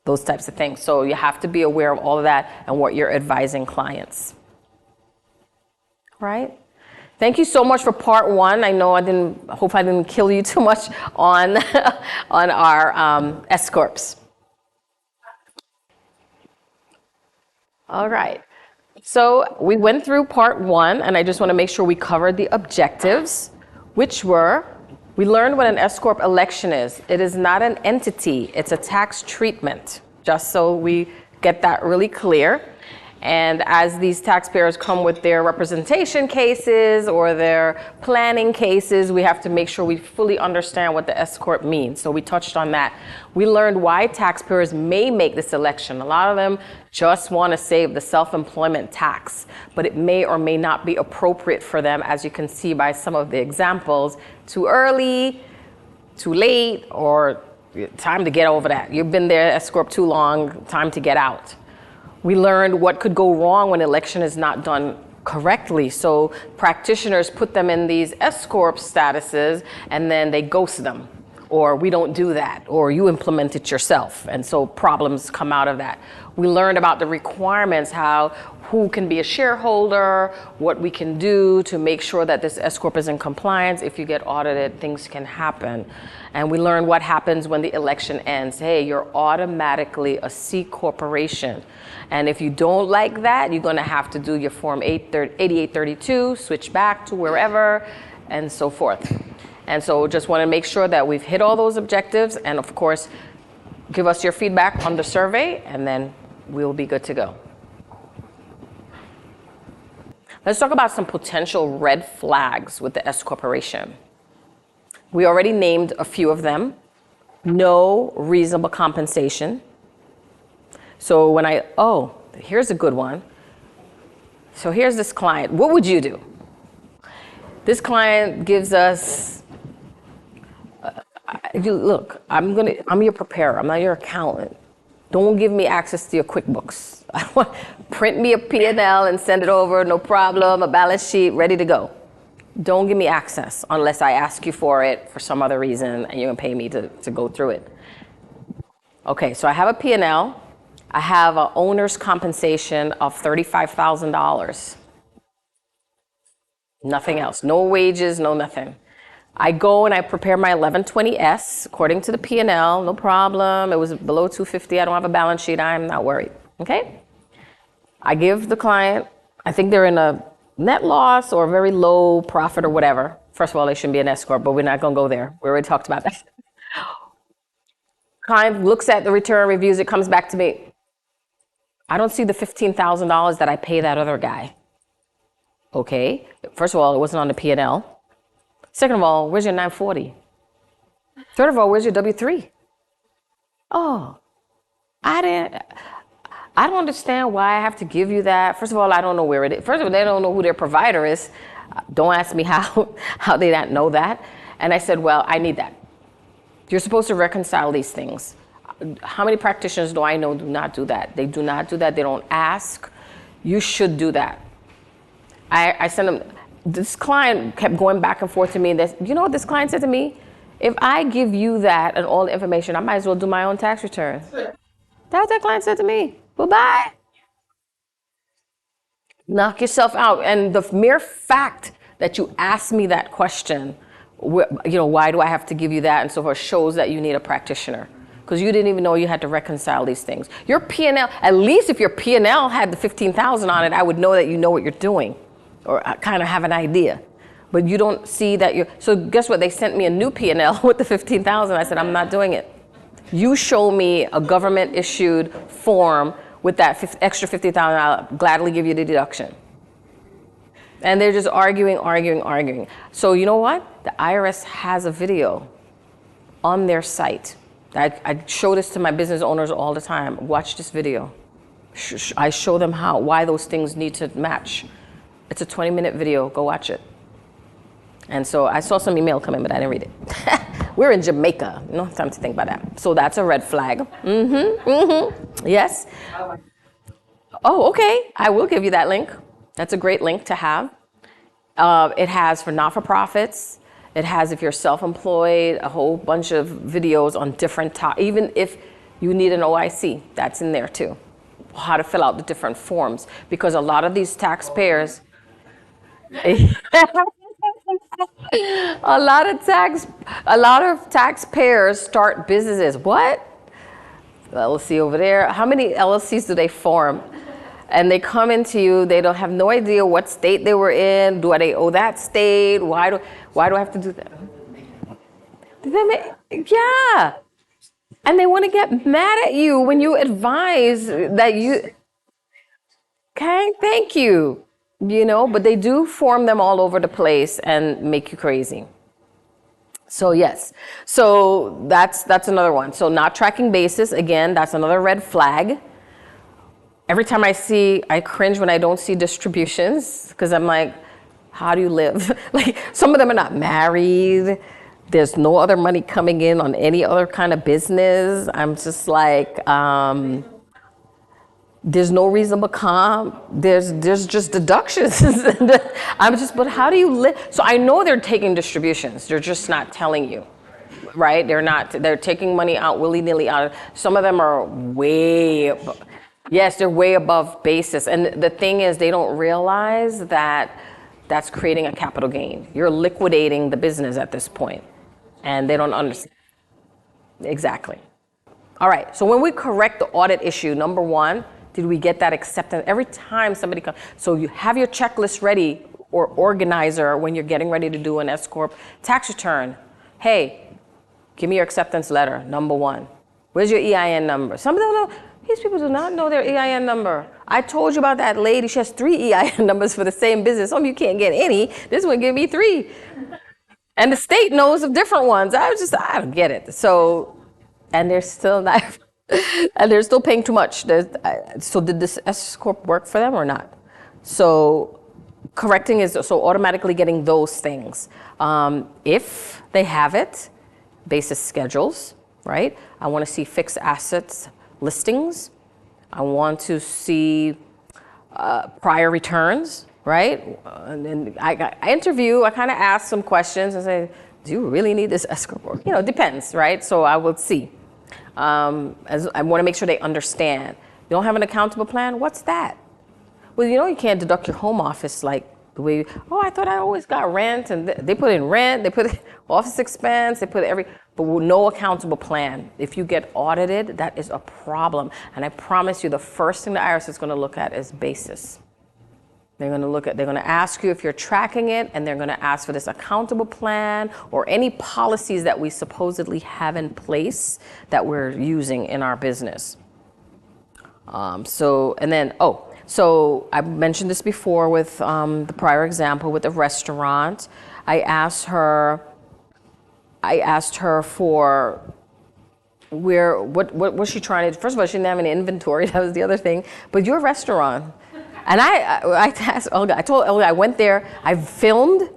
those types of things. So you have to be aware of all of that and what you're advising clients, right? Thank you so much for part one. I know hope I didn't kill you too much on, on our S Corps. All right. So we went through part one, and I just want to make sure we covered the objectives, which were, we learned what an S Corp election is. It is not an entity, it's a tax treatment, just so we get that really clear. And as these taxpayers come with their representation cases or their planning cases, we have to make sure we fully understand what the S Corp means. So we touched on that. We learned why taxpayers may make this election. A lot of them just want to save the self-employment tax, but it may or may not be appropriate for them, as you can see by some of the examples. Too early, too late, or time to get over that. You've been there, S Corp, too long, time to get out. We learned what could go wrong when election is not done correctly. So practitioners put them in these S Corp statuses and then they ghost them, or we don't do that, or you implement it yourself. And so problems come out of that. We learned about the requirements, who can be a shareholder, what we can do to make sure that this S Corp is in compliance. If you get audited, things can happen. And we learned what happens when the election ends. Hey, you're automatically a C Corporation. And if you don't like that, you're gonna have to do your Form 8832, switch back to wherever, and so forth. And so just wanna make sure that we've hit all those objectives, and of course, give us your feedback on the survey, and then we'll be good to go. Let's talk about some potential red flags with the S Corporation. We already named a few of them. No reasonable compensation. So here's a good one. So here's this client. What would you do? This client gives us, look, I'm your preparer. I'm not your accountant. Don't give me access to your QuickBooks. I want, print me a P&L and send it over, no problem, a balance sheet, ready to go. Don't give me access unless I ask you for it for some other reason and you're gonna pay me to go through it. Okay, so I have a P&L. I have an owner's compensation of $35,000. Nothing else, no wages, no nothing. I go and I prepare my 1120S according to the P&L, no problem. It was below 250, I don't have a balance sheet, I'm not worried, okay? I give the client, I think they're in a net loss or very low profit or whatever. First of all, they shouldn't be an S corp, but we're not gonna go there. We already talked about that. Client looks at the return, reviews it, comes back to me. I don't see the $15,000 that I pay that other guy. Okay, first of all, it wasn't on the P&L. Second of all, where's your 940? Third of all, where's your W-3? Oh, I don't understand why I have to give you that. First of all, I don't know where it is. First of all, they don't know who their provider is. Don't ask me how they don't know that. And I said, well, I need that. You're supposed to reconcile these things. How many practitioners do I know do not do that? They do not do that. They don't ask. You should do that. I sent them. This client kept going back and forth to me. You know what this client said to me? If I give you that and all the information, I might as well do my own tax return. That's what that client said to me. Bye-bye. Knock yourself out. And the mere fact that you asked me that question, why do I have to give you that and so forth, shows that you need a practitioner. Because you didn't even know you had to reconcile these things. Your P&L, at least if your P&L had the $15,000 on it, I would know that you know what you're doing. Or kind of have an idea, but you don't see that so guess what? They sent me a new P&L with the $15,000. I said, I'm not doing it. You show me a government issued form with that extra $50,000, I'll gladly give you the deduction. And they're just arguing. So you know what? The IRS has a video on their site. I show this to my business owners all the time. Watch this video. I show them why those things need to match. It's a 20-minute video. Go watch it. And so I saw some email come in, but I didn't read it. We're in Jamaica. No time to think about that. So that's a red flag. Yes. Oh, okay. I will give you that link. That's a great link to have. It has for not-for-profits. It has if you're self-employed, a whole bunch of videos on different topics. Even if you need an OIC, that's in there too. How to fill out the different forms. Because a lot of these taxpayers, a lot of taxpayers start businesses. What? LLC over there. How many LLCs do they form? And they come into you. They don't have no idea what state they were in. Do they owe that state? Why do I have to do that? Yeah. And they want to get mad at you when you advise that you. Okay, thank you. But they do form them all over the place and make you crazy. So yes, so that's another one. So not tracking basis, again, that's another red flag. Every time I cringe when I don't see distributions because I'm like, how do you live? Like some of them are not married. There's no other money coming in on any other kind of business. I'm just like, there's no reasonable comp. There's just deductions. But how do you live? So I know they're taking distributions. They're just not telling you, right? They're taking money out willy-nilly out. Some of them are they're way above basis. And the thing is, they don't realize that that's creating a capital gain. You're liquidating the business at this point. And they don't understand. Exactly. All right, so when we correct the audit issue, number one, did we get that acceptance? Every time somebody comes, so you have your checklist ready or organizer when you're getting ready to do an S Corp tax return. Hey, give me your acceptance letter, number one. Where's your EIN number? Some don't know. These people do not know their EIN number. I told you about that lady. She has 3 EIN numbers for the same business. Some of you can't get any. This one give me 3. And the state knows of different ones. I don't get it. So, and they're still not, and they're still paying too much. So did this S Corp work for them or not? So correcting is so automatically getting those things. If they have it, basis schedules, right? I want to see fixed assets listings. I want to see prior returns, right? And then I interview, I kind of ask some questions and say, do you really need this escrow board? You know, it depends, right? So I will see. As I want to make sure they understand. You don't have an accountable plan? What's that? Well, you know, you can't deduct your home office like the way, oh, I thought I always got rent, and they put in rent, they put office expense, they put but with no accountable plan. If you get audited, that is a problem. And I promise you, the first thing the IRS is going to look at is basis. They're going to ask you if you're tracking it, and they're going to ask for this accountable plan or any policies that we supposedly have in place that we're using in our business. So I mentioned this before with the prior example with the restaurant. I asked her for what was she trying to, first of all, she didn't have any inventory, that was the other thing, but your restaurant. And I asked Olga, I told Olga, I went there, I filmed.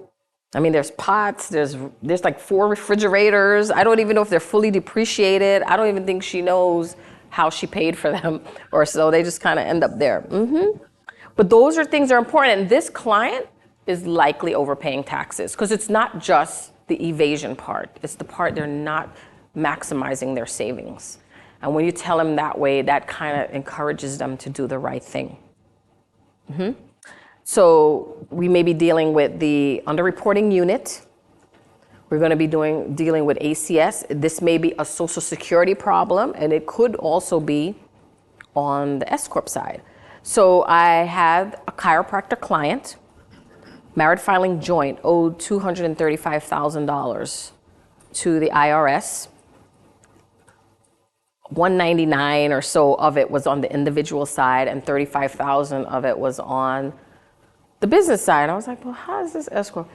I mean, there's pots, there's like 4 refrigerators. I don't even know if they're fully depreciated. I don't even think she knows how she paid for them, or so they just kind of end up there. But those are things that are important. And this client is likely overpaying taxes because it's not just the evasion part. It's the part they're not maximizing their savings. And when you tell them that way, that kind of encourages them to do the right thing. So we may be dealing with the underreporting unit. We're going to be dealing with ACS. This may be a Social Security problem, and it could also be on the S Corp side. So I had a chiropractor client, married filing joint, owed $235,000 to the IRS. 199 or so of it was on the individual side, and 35,000 of it was on the business side. I was like, well, how is this escrow?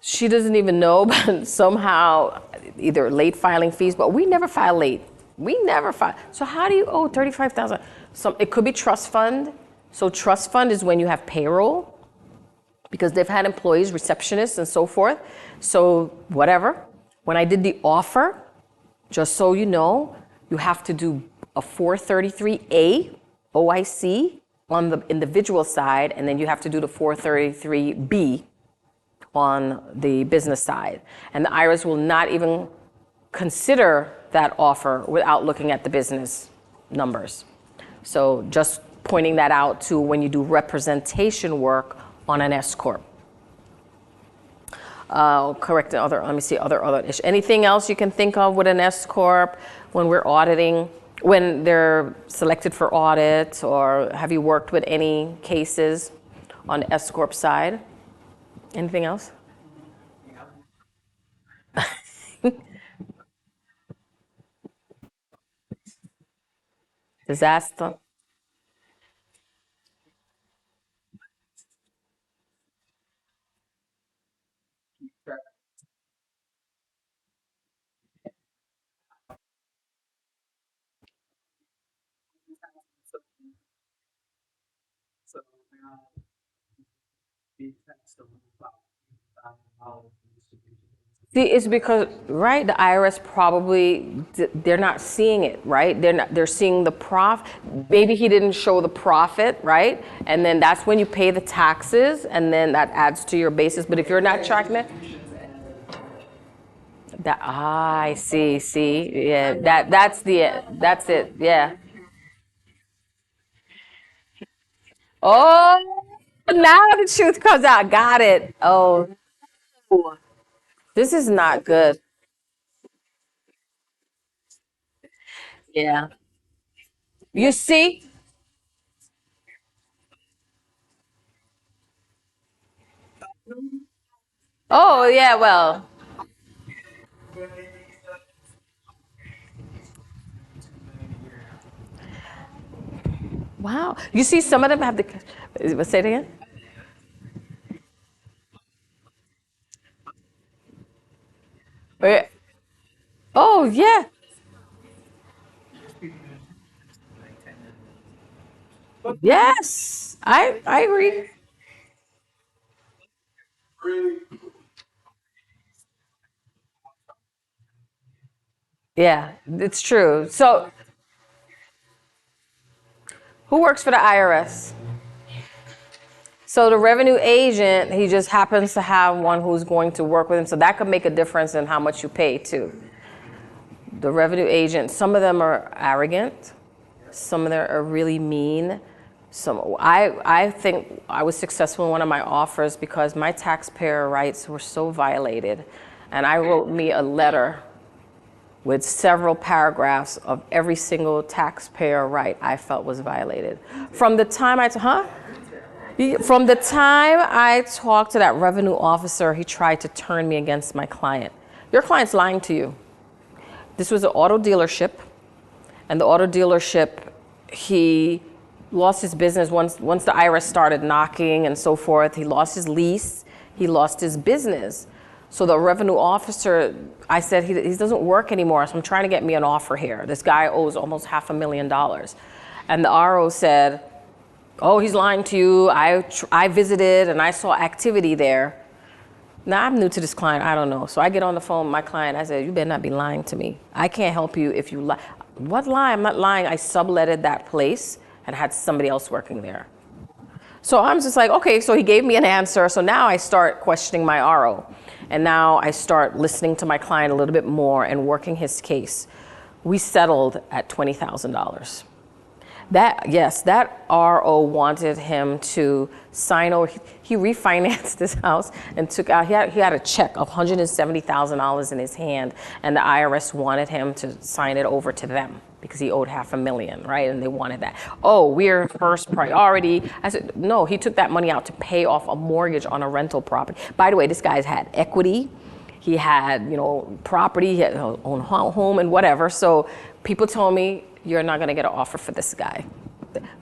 She doesn't even know, but somehow either late filing fees, but we never file late. We never file. So how do you owe 35,000? So it could be trust fund. So trust fund is when you have payroll, because they've had employees, receptionists, and so forth. So whatever. When I did the offer, just so you know, you have to do a 433A OIC on the individual side, and then you have to do the 433B on the business side. And the IRS will not even consider that offer without looking at the business numbers. So just pointing that out to when you do representation work on an S Corp. Correct let me see, other issues. Anything else you can think of with an S Corp when we're auditing, when they're selected for audit, or have you worked with any cases on the S Corp side? Anything else? Disaster? See, it's because, right, the IRS probably, they're not seeing it, right? They're seeing the profit. Maybe he didn't show the profit, right? And then that's when you pay the taxes, and then that adds to your basis. But if you're not tracking it, I see, yeah, that's it, yeah. Oh, now the truth comes out. Got it. Oh, this is not good. Yeah. You see? Oh, yeah, well, wow. You see, some of them have the, say it again? Wait. Oh, yeah. Yes. I agree. Yeah, it's true. So, who works for the IRS? So the revenue agent, he just happens to have one who's going to work with him. So that could make a difference in how much you pay too. The revenue agent, some of them are arrogant. Some of them are really mean. I think I was successful in one of my offers because my taxpayer rights were so violated. And I wrote me a letter with several paragraphs of every single taxpayer right I felt was violated. From the time From the time I talked to that revenue officer, he tried to turn me against my client. Your client's lying to you. This was an auto dealership, and the auto dealership, he lost his business once the IRS started knocking and so forth. He lost his lease, he lost his business. So the revenue officer, I said, he doesn't work anymore, so I'm trying to get me an offer here. This guy owes almost $500,000. And the RO said, oh, he's lying to you. I visited and I saw activity there. Now, I'm new to this client. I don't know. So I get on the phone with my client. I said, you better not be lying to me. I can't help you if you lie. What lie? I'm not lying. I subletted that place and had somebody else working there. So I'm just like, okay, so he gave me an answer. So now I start questioning my RO. And now I start listening to my client a little bit more and working his case. We settled at $20,000. That RO wanted him to sign over. He refinanced his house and took out, he had a check of $170,000 in his hand, and the IRS wanted him to sign it over to them because he owed $500,000, right? And they wanted that. Oh, we're first priority. I said, no, he took that money out to pay off a mortgage on a rental property. By the way, this guy's had equity. He had, property, he had his own home and whatever. So people told me, you're not gonna get an offer for this guy.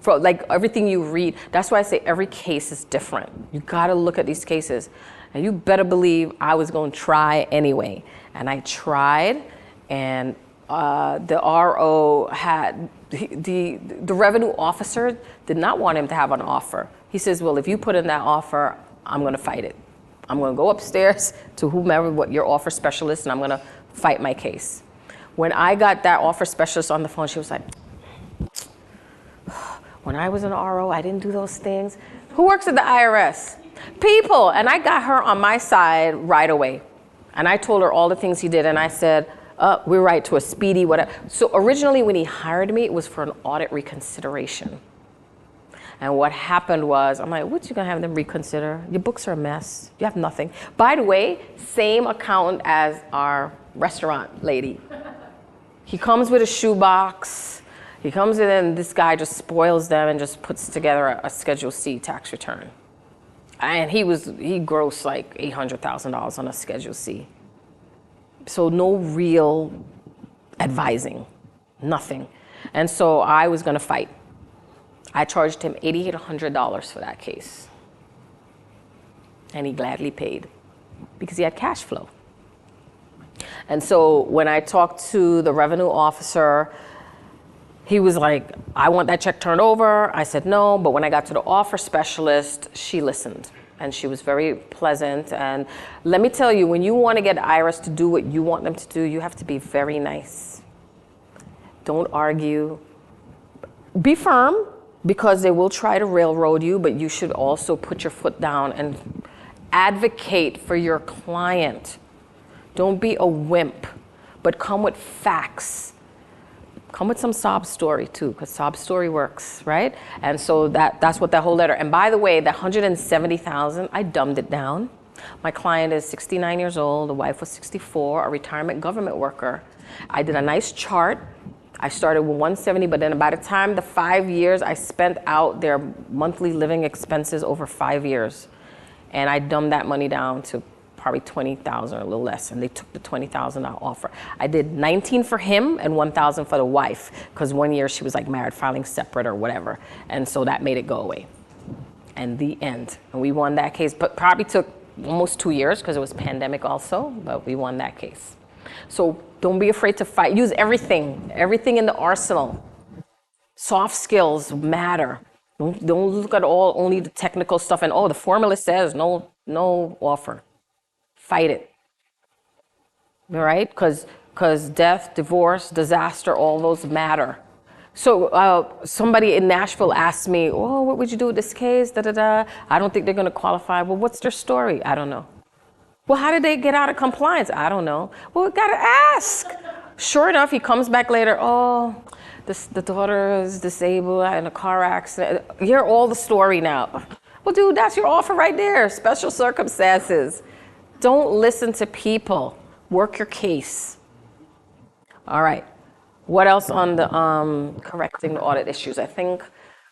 For like everything you read, that's why I say every case is different. You gotta look at these cases. And you better believe I was gonna try anyway. And I tried, and the RO had, the revenue officer did not want him to have an offer. He says, well, if you put in that offer, I'm gonna fight it. I'm gonna go upstairs to whomever, what your offer specialist, and I'm gonna fight my case. When I got that offer specialist on the phone, she was like, when I was an RO, I didn't do those things. Who works at the IRS? People. And I got her on my side right away. And I told her all the things he did. And I said, we're right to a speedy whatever. So originally when he hired me, it was for an audit reconsideration. And what happened was, I'm like, what you gonna have them reconsider? Your books are a mess. You have nothing. By the way, same accountant as our restaurant lady. He comes with a shoebox. He comes in and this guy just spoils them and just puts together a Schedule C tax return. And he grossed like $800,000 on a Schedule C. So no real advising, nothing. And so I was gonna fight. I charged him $8,800 for that case. And he gladly paid because he had cash flow. And so when I talked to the revenue officer, he was like, I want that check turned over. I said no, but when I got to the offer specialist, she listened. And she was very pleasant. And let me tell you, when you want to get IRS to do what you want them to do, you have to be very nice. Don't argue. Be firm, because they will try to railroad you, but you should also put your foot down and advocate for your client. Don't be a wimp, but come with facts. Come with some sob story too, because sob story works, right? And so that's what that whole letter. And by the way, the $170,000, I dumbed it down. My client is 69 years old. The wife was 64, a retirement government worker. I did a nice chart. I started with 170, but then by the time the 5 years, I spent out their monthly living expenses over 5 years. And I dumbed that money down to probably $20,000 or a little less, and they took the $20,000 offer. I did 19 for him and 1,000 for the wife, because 1 year she was like married, filing separate or whatever, and so that made it go away. And the end. And we won that case, but probably took almost 2 years because it was pandemic also, but we won that case. So don't be afraid to fight. Use everything in the arsenal. Soft skills matter. Don't look at only the technical stuff and, the formula says, no, no offer. Fight it. All right? Because death, divorce, disaster, all those matter. So somebody in Nashville asked me, oh, what would you do with this case? Da, da, da. I don't think they're going to qualify. Well, what's their story? I don't know. Well, how did they get out of compliance? I don't know. Well, we got to ask. Sure enough, he comes back later. Oh, the daughter is disabled in a car accident. Hear all the story now. Well, dude, that's your offer right there. Special circumstances. Don't listen to people. Work your case. All right. What else on the correcting the audit issues? I think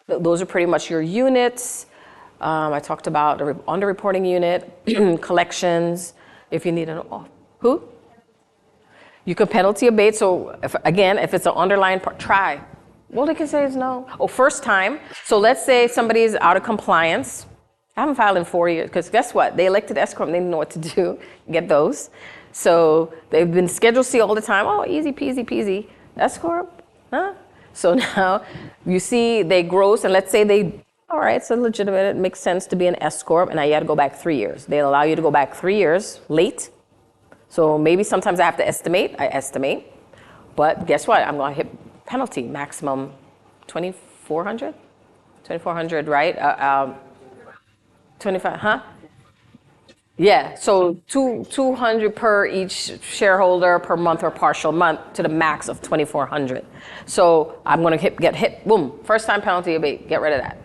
those are pretty much your units. I talked about the underreporting unit, collections. If you need an who? You can penalty abate. So if it's an underlying part, try. Well, they can say is no. Oh, first time. So let's say somebody is out of compliance. I haven't filed in 4 years because guess what? They elected S corp. They didn't know what to do. Get those. So they've been Schedule C all the time. Oh, easy peasy peasy. S corp, huh? So now you see they gross, and let's say they, all right, so legitimate. It makes sense to be an S corp, and now you had to go back 3 years. They allow you to go back 3 years late. So maybe sometimes I have to estimate. I estimate, but guess what? I'm going to hit penalty maximum 2,400, 2,400, right? 25, huh? Yeah, so 200 per each shareholder per month or partial month to the max of 2,400. So I'm going to get hit, boom, first time penalty abate, get rid of that.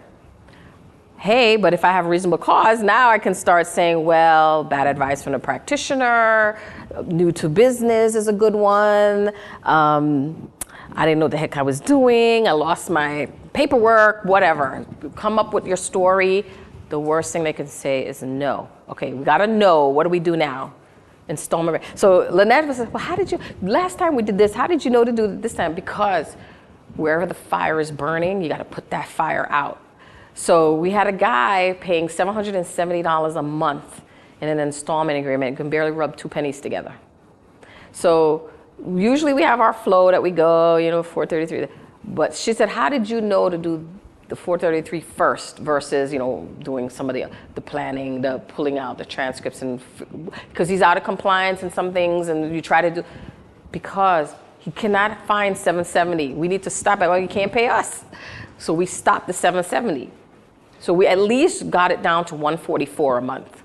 Hey, but if I have a reasonable cause, now I can start saying, well, bad advice from the practitioner, new to business is a good one. I didn't know what the heck I was doing. I lost my paperwork, whatever. Come up with your story. The worst thing they can say is no. Okay, we gotta know, what do we do now? Installment. So Lynette was like, well, how did you, last time we did this, how did you know to do it this time? Because wherever the fire is burning, you gotta put that fire out. So we had a guy paying $770 a month in an installment agreement. You can barely rub 2 pennies together. So usually we have our flow that we go, 433. But she said, how did you know to do the 433 first versus, doing some of the planning, the pulling out the transcripts, and because he's out of compliance in some things, and you try to do, because he cannot find 770. We need to stop it. Well, you can't pay us. So we stopped the 770. So we at least got it down to 144 a month.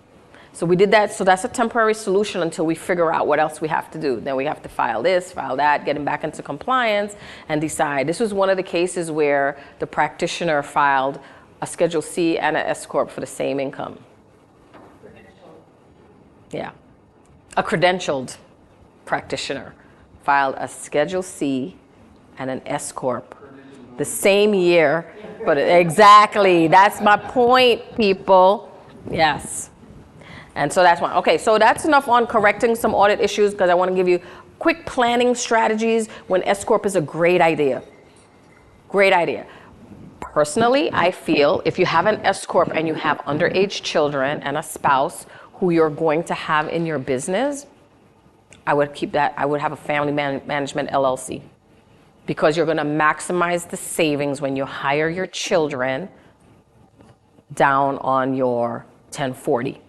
So we did that. So that's a temporary solution until we figure out what else we have to do. Then we have to file this, file that, get him back into compliance, and decide. This was one of the cases where the practitioner filed a Schedule C and an S corp for the same income. Yeah. A credentialed practitioner filed a Schedule C and an S corp the same year. But exactly, that's my point, people. Yes. And so that's one. Okay, so that's enough on correcting some audit issues, because I want to give you quick planning strategies when S corp is a great idea. Great idea. Personally, I feel if you have an S corp and you have underage children and a spouse who you're going to have in your business, I would keep that. I would have a family management LLC, because you're going to maximize the savings when you hire your children down on your 1040.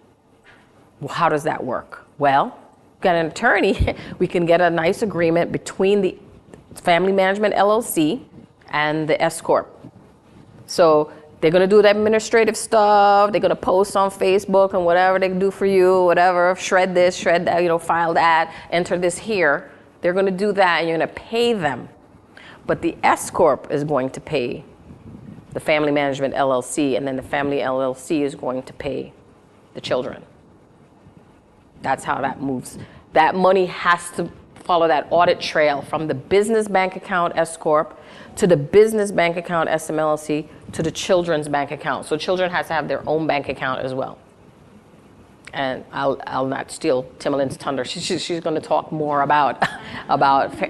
Well, how does that work? Well, got an attorney. We can get a nice agreement between the family management LLC and the S corp. So they're going to do the administrative stuff. They're going to post on Facebook and whatever they can do for you, whatever, shred this, shred that, file that, enter this here. They're going to do that, and you're going to pay them. But the S corp is going to pay the family management LLC, and then the family LLC is going to pay the children. That's how that moves. That money has to follow that audit trail from the business bank account S corp to the business bank account SMLC to the children's bank account. So children has to have their own bank account as well. And I'll not steal Timbaland's thunder. She's going to talk more about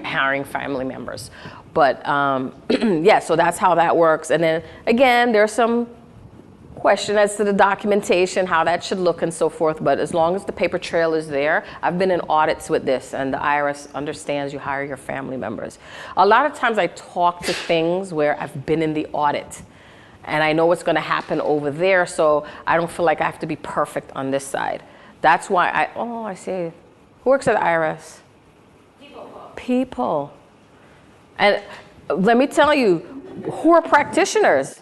hiring family members. But yeah, so that's how that works. And then again, there's some question as to the documentation, how that should look and so forth. But as long as the paper trail is there, I've been in audits with this, and the IRS understands you hire your family members. A lot of times I talk to things where I've been in the audit. And I know what's going to happen over there, so I don't feel like I have to be perfect on this side. That's why I see. Who works at the IRS? People. And let me tell you, who are practitioners?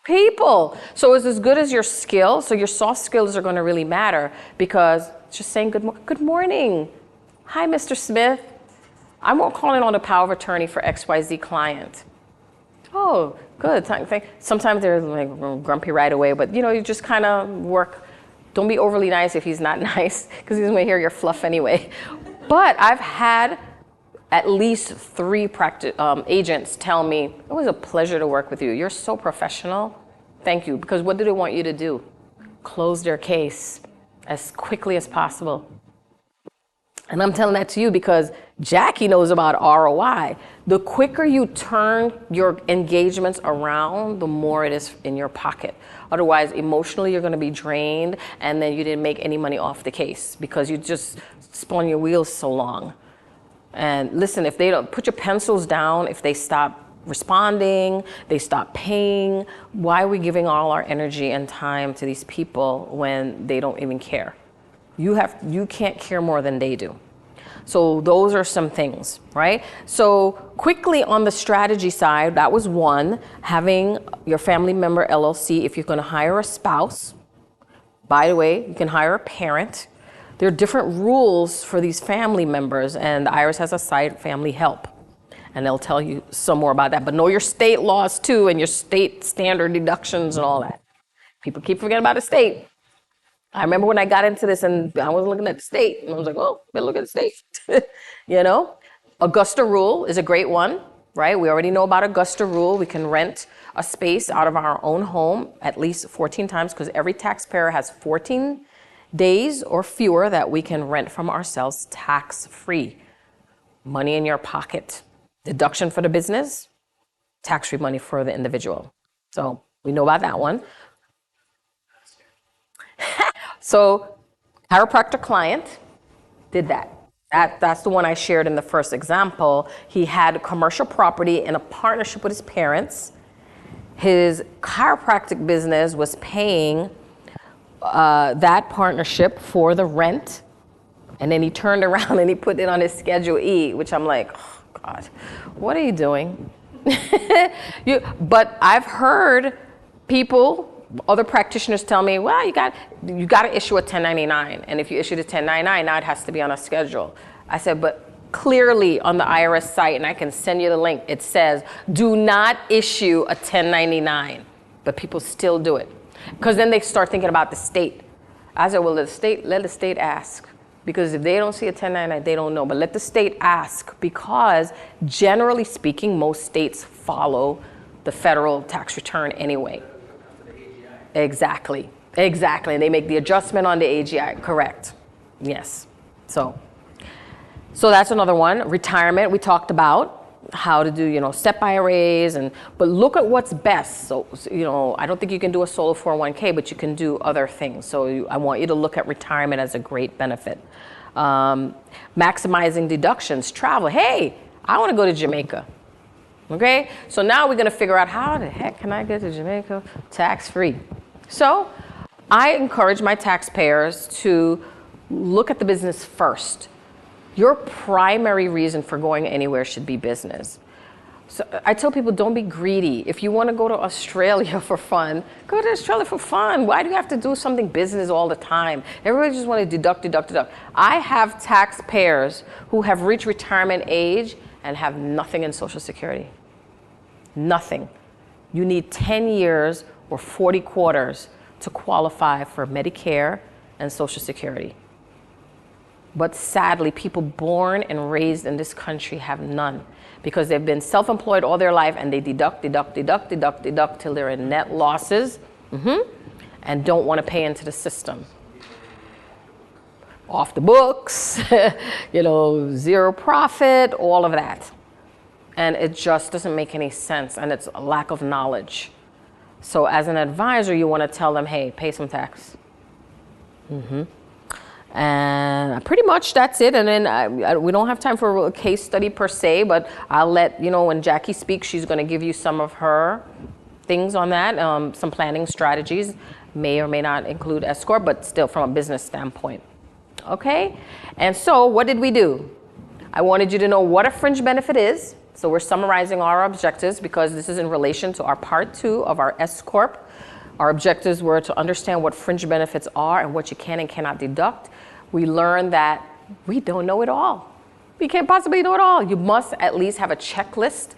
People. So it's as good as your skill. So your soft skills are going to really matter, because just saying good morning. Hi, Mr. Smith. I'm calling on the power of attorney for XYZ client. Oh, good. Sometimes they're like grumpy right away, but you just kind of work. Don't be overly nice if he's not nice, because he's going to hear your fluff anyway. But I've had at least 3 agents tell me, it was a pleasure to work with you. You're so professional. Thank you. Because what do they want you to do? Close their case as quickly as possible. And I'm telling that to you because Jackie knows about ROI. The quicker you turn your engagements around, the more it is in your pocket. Otherwise, emotionally, you're going to be drained, and then you didn't make any money off the case because you just spun your wheels so long. And listen, if they don't put your pencils down, if they stop responding, they stop paying, why are we giving all our energy and time to these people when they don't even care? You can't care more than they do. So those are some things, right? So quickly on the strategy side, that was one, having your family member LLC if you're going to hire a spouse. By the way, you can hire a parent. There are different rules for these family members, and the IRS has a site, Family Help, and they'll tell you some more about that. But know your state laws too, and your state standard deductions and all that. People keep forgetting about the state. I remember when I got into this and I was looking at the state, and I was like, oh, better look at the state. Augusta rule is a great one, right? We already know about Augusta rule. We can rent a space out of our own home at least 14 times, because every taxpayer has 14 days or fewer that we can rent from ourselves tax-free. Money in your pocket. Deduction for the business, tax-free money for the individual. So we know about that one. So chiropractor client did that. That's the one I shared in the first example. He had commercial property in a partnership with his parents. His chiropractic business was paying that partnership for the rent. And then he turned around and he put it on his Schedule E, which I'm like, oh God, what are you doing? But I've heard other practitioners tell me, well, you got to issue a 1099. And if you issue the 1099, now it has to be on a schedule. I said, but clearly on the IRS site, and I can send you the link, it says, do not issue a 1099. But people still do it. Because then they start thinking about the state. I said, well, let the state ask. Because if they don't see a 1099, they don't know. But let the state ask, because generally speaking, most states follow the federal tax return anyway. Exactly. And they make the adjustment on the AGI. Correct. Yes. So that's another one. Retirement, we talked about how to do, SEP IRAs, but look at what's best. So, I don't think you can do a solo 401k, but you can do other things. So I want you to look at retirement as a great benefit. Maximizing deductions, travel. Hey, I want to go to Jamaica. Okay? So now we're going to figure out, how the heck can I get to Jamaica tax-free? So I encourage my taxpayers to look at the business first. Your primary reason for going anywhere should be business. So I tell people, don't be greedy. If you want to go to Australia for fun, go to Australia for fun. Why do you have to do something business all the time? Everybody just want to deduct. I have taxpayers who have reached retirement age and have nothing in Social Security. Nothing. You need 10 years or 40 quarters to qualify for Medicare and Social Security. But sadly, people born and raised in this country have none, because they've been self-employed all their life, and they deduct till they're in net losses, and don't want to pay into the system. Off the books, zero profit, all of that. And it just doesn't make any sense, and it's a lack of knowledge. So as an advisor, you want to tell them, hey, pay some tax. And pretty much that's it. And then we don't have time for a case study per se, but I'll let, when Jackie speaks, she's going to give you some of her things on that, some planning strategies. May or may not include S Corp, but still from a business standpoint. Okay? And so what did we do? I wanted you to know what a fringe benefit is. So we're summarizing our objectives because this is in relation to our part 2 of our S Corp. Our objectives were to understand what fringe benefits are and what you can and cannot deduct. We learned that we don't know it all. You can't possibly know it all. You must at least have a checklist.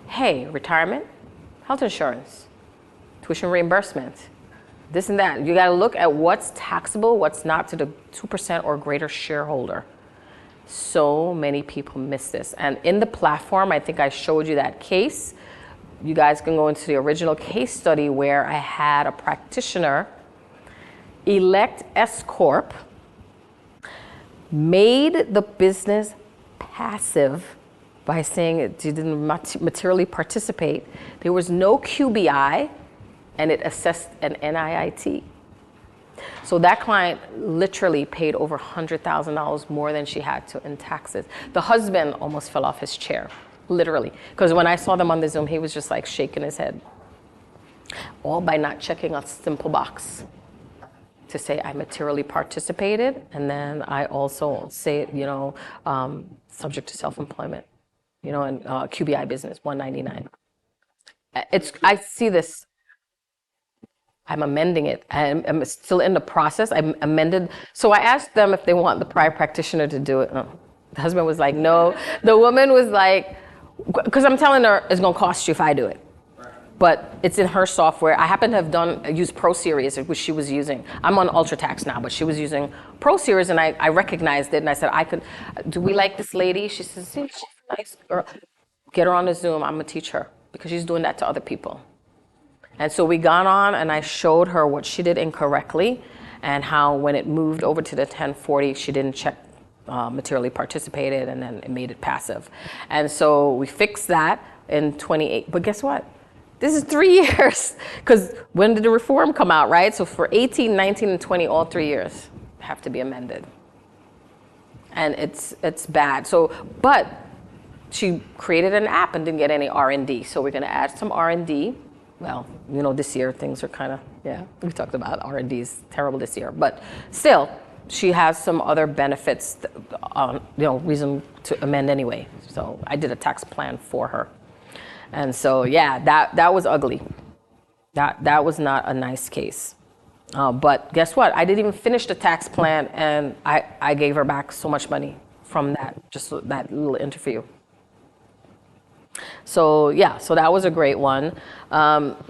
Hey, retirement, health insurance, tuition reimbursement, this and that. You got to look at what's taxable, what's not to the 2% or greater shareholder. So many people miss this. And in the platform, I think I showed you that case. You guys can go into the original case study where I had a practitioner elect S Corp, made the business passive by saying it didn't materially participate. There was no QBI, and it assessed an NIIT. So that client literally paid over $100,000 more than she had to in taxes. The husband almost fell off his chair, literally. Because when I saw them on the Zoom, he was just like shaking his head. All by not checking a simple box to say I materially participated, and then I also say, subject to self-employment, and QBI business, 199. I see this. I'm amending it. I'm still in the process. I'm amended. So I asked them if they want the prior practitioner to do it. The husband was like, no. The woman was like, because I'm telling her it's going to cost you if I do it. But it's in her software. I happen to have used Pro Series, which she was using. I'm on UltraTax now, but she was using Pro Series, and I recognized it, and I said, do we like this lady? She says, yeah, she's a nice girl. Get her on the Zoom. I'm going to teach her, because she's doing that to other people. And so we got on, and I showed her what she did incorrectly, and how when it moved over to the 1040, she didn't check materially participated, and then it made it passive. And so we fixed that in 28. But guess what? This is 3 years, because when did the reform come out, right? So for 18, 19, and 20, all 3 years have to be amended. And it's bad. So, but she created an app and didn't get any R&D. So we're going to add some R&D. Well, this year things are kind of, we talked about R&D is terrible this year. But still, she has some other benefits, reason to amend anyway. So I did a tax plan for her. And so, that was ugly. That was not a nice case. But guess what? I didn't even finish the tax plan, and I gave her back so much money from just that little interview. So, so that was a great one.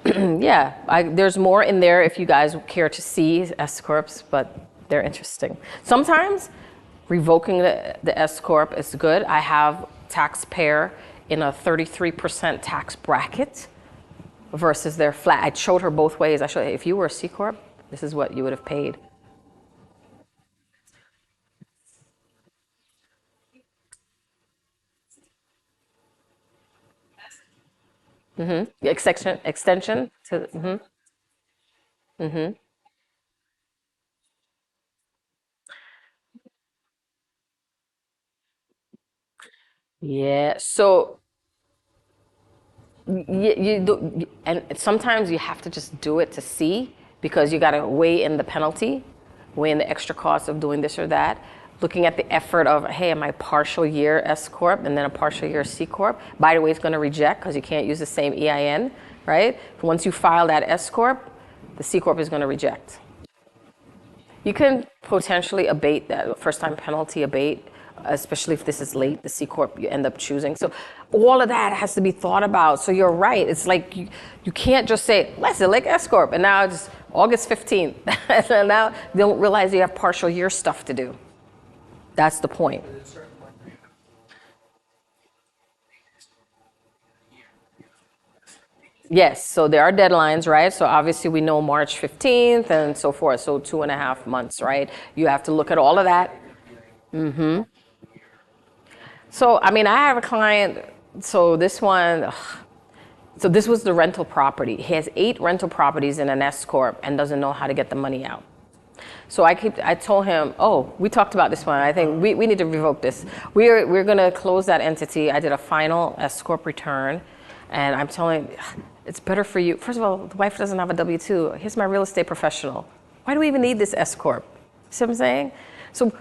There's more in there if you guys care to see S Corps, but they're interesting. Sometimes revoking the S Corp is good. I have taxpayer in a 33% tax bracket versus their flat. I showed her both ways. I showed her, if you were a C Corp, this is what you would have paid. Mm-hmm. Extension to, mm-hmm. Mm-hmm. Yeah, so you do, and sometimes you have to just do it to see, because you got to weigh in the penalty, weigh in the extra cost of doing this or that, looking at the effort of, hey, am I partial year S Corp and then a partial year C Corp? By the way, it's going to reject because you can't use the same EIN, right? Once you file that S Corp, the C Corp is going to reject. You can potentially abate that first time penalty, especially if this is late, the C Corp you end up choosing. So all of that has to be thought about. So you're right. It's like you can't just say, let's elect S Corp, and now it's August 15th. And now they don't realize you have partial year stuff to do. That's the point. Yes, so there are deadlines, right? So obviously we know March 15th and so forth. So 2.5 months, right? You have to look at all of that. Mm-hmm. So, I have a client, so this one, so this was the rental property. He has 8 rental properties in an S Corp and doesn't know how to get the money out. So I told him, we talked about this one. I think we need to revoke this. We're going to close that entity. I did a final S Corp return, And I'm telling you, it's better for you. First of all, the wife doesn't have a W-2. Here's my real estate professional. Why do we even need this S corp? See what I'm saying? So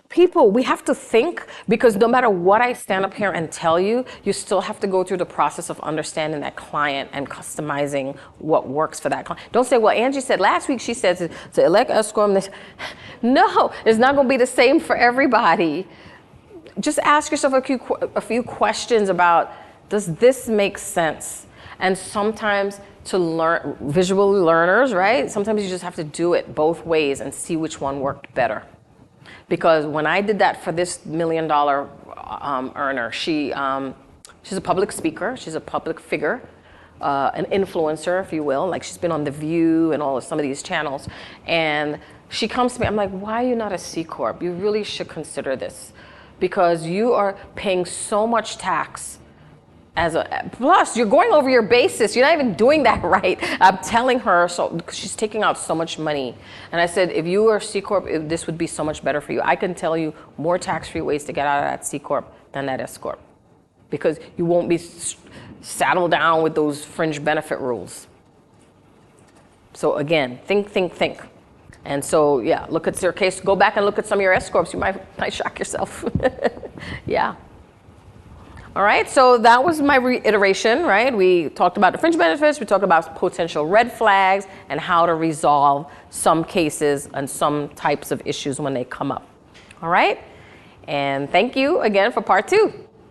people, we have to think, because no matter what I stand up here and tell you, you still have to go through the process of understanding that client and customizing what works for that client. Don't say, well, Angie said last week, she said to elect S corp. No, it's not going to be the same for everybody. Just ask yourself a few questions about, does this make sense? And sometimes to learn, visual learners, right? Sometimes you just have to do it both ways and see which one worked better. Because when I did that for this $1 million earner, she's a public speaker, she's a public figure, an influencer, if you will. Like, she's been on The View and all of some of these channels. And she comes to me, I'm like, why are you not a C Corp? You really should consider this. Because you are paying so much tax. Plus, you're going over your basis. You're not even doing that right. I'm telling her, so she's taking out so much money. And I said, if you were C Corp, this would be so much better for you. I can tell you more tax-free ways to get out of that C Corp than that S Corp. Because you won't be saddled down with those fringe benefit rules. So again, think. And so, yeah, look at your case. Go back and look at some of your S Corps. You might shock yourself. Yeah. All right, so that was my reiteration, right? We talked about the fringe benefits, we talked about potential red flags and how to resolve some cases and some types of issues when they come up. All right, and thank you again for part 2.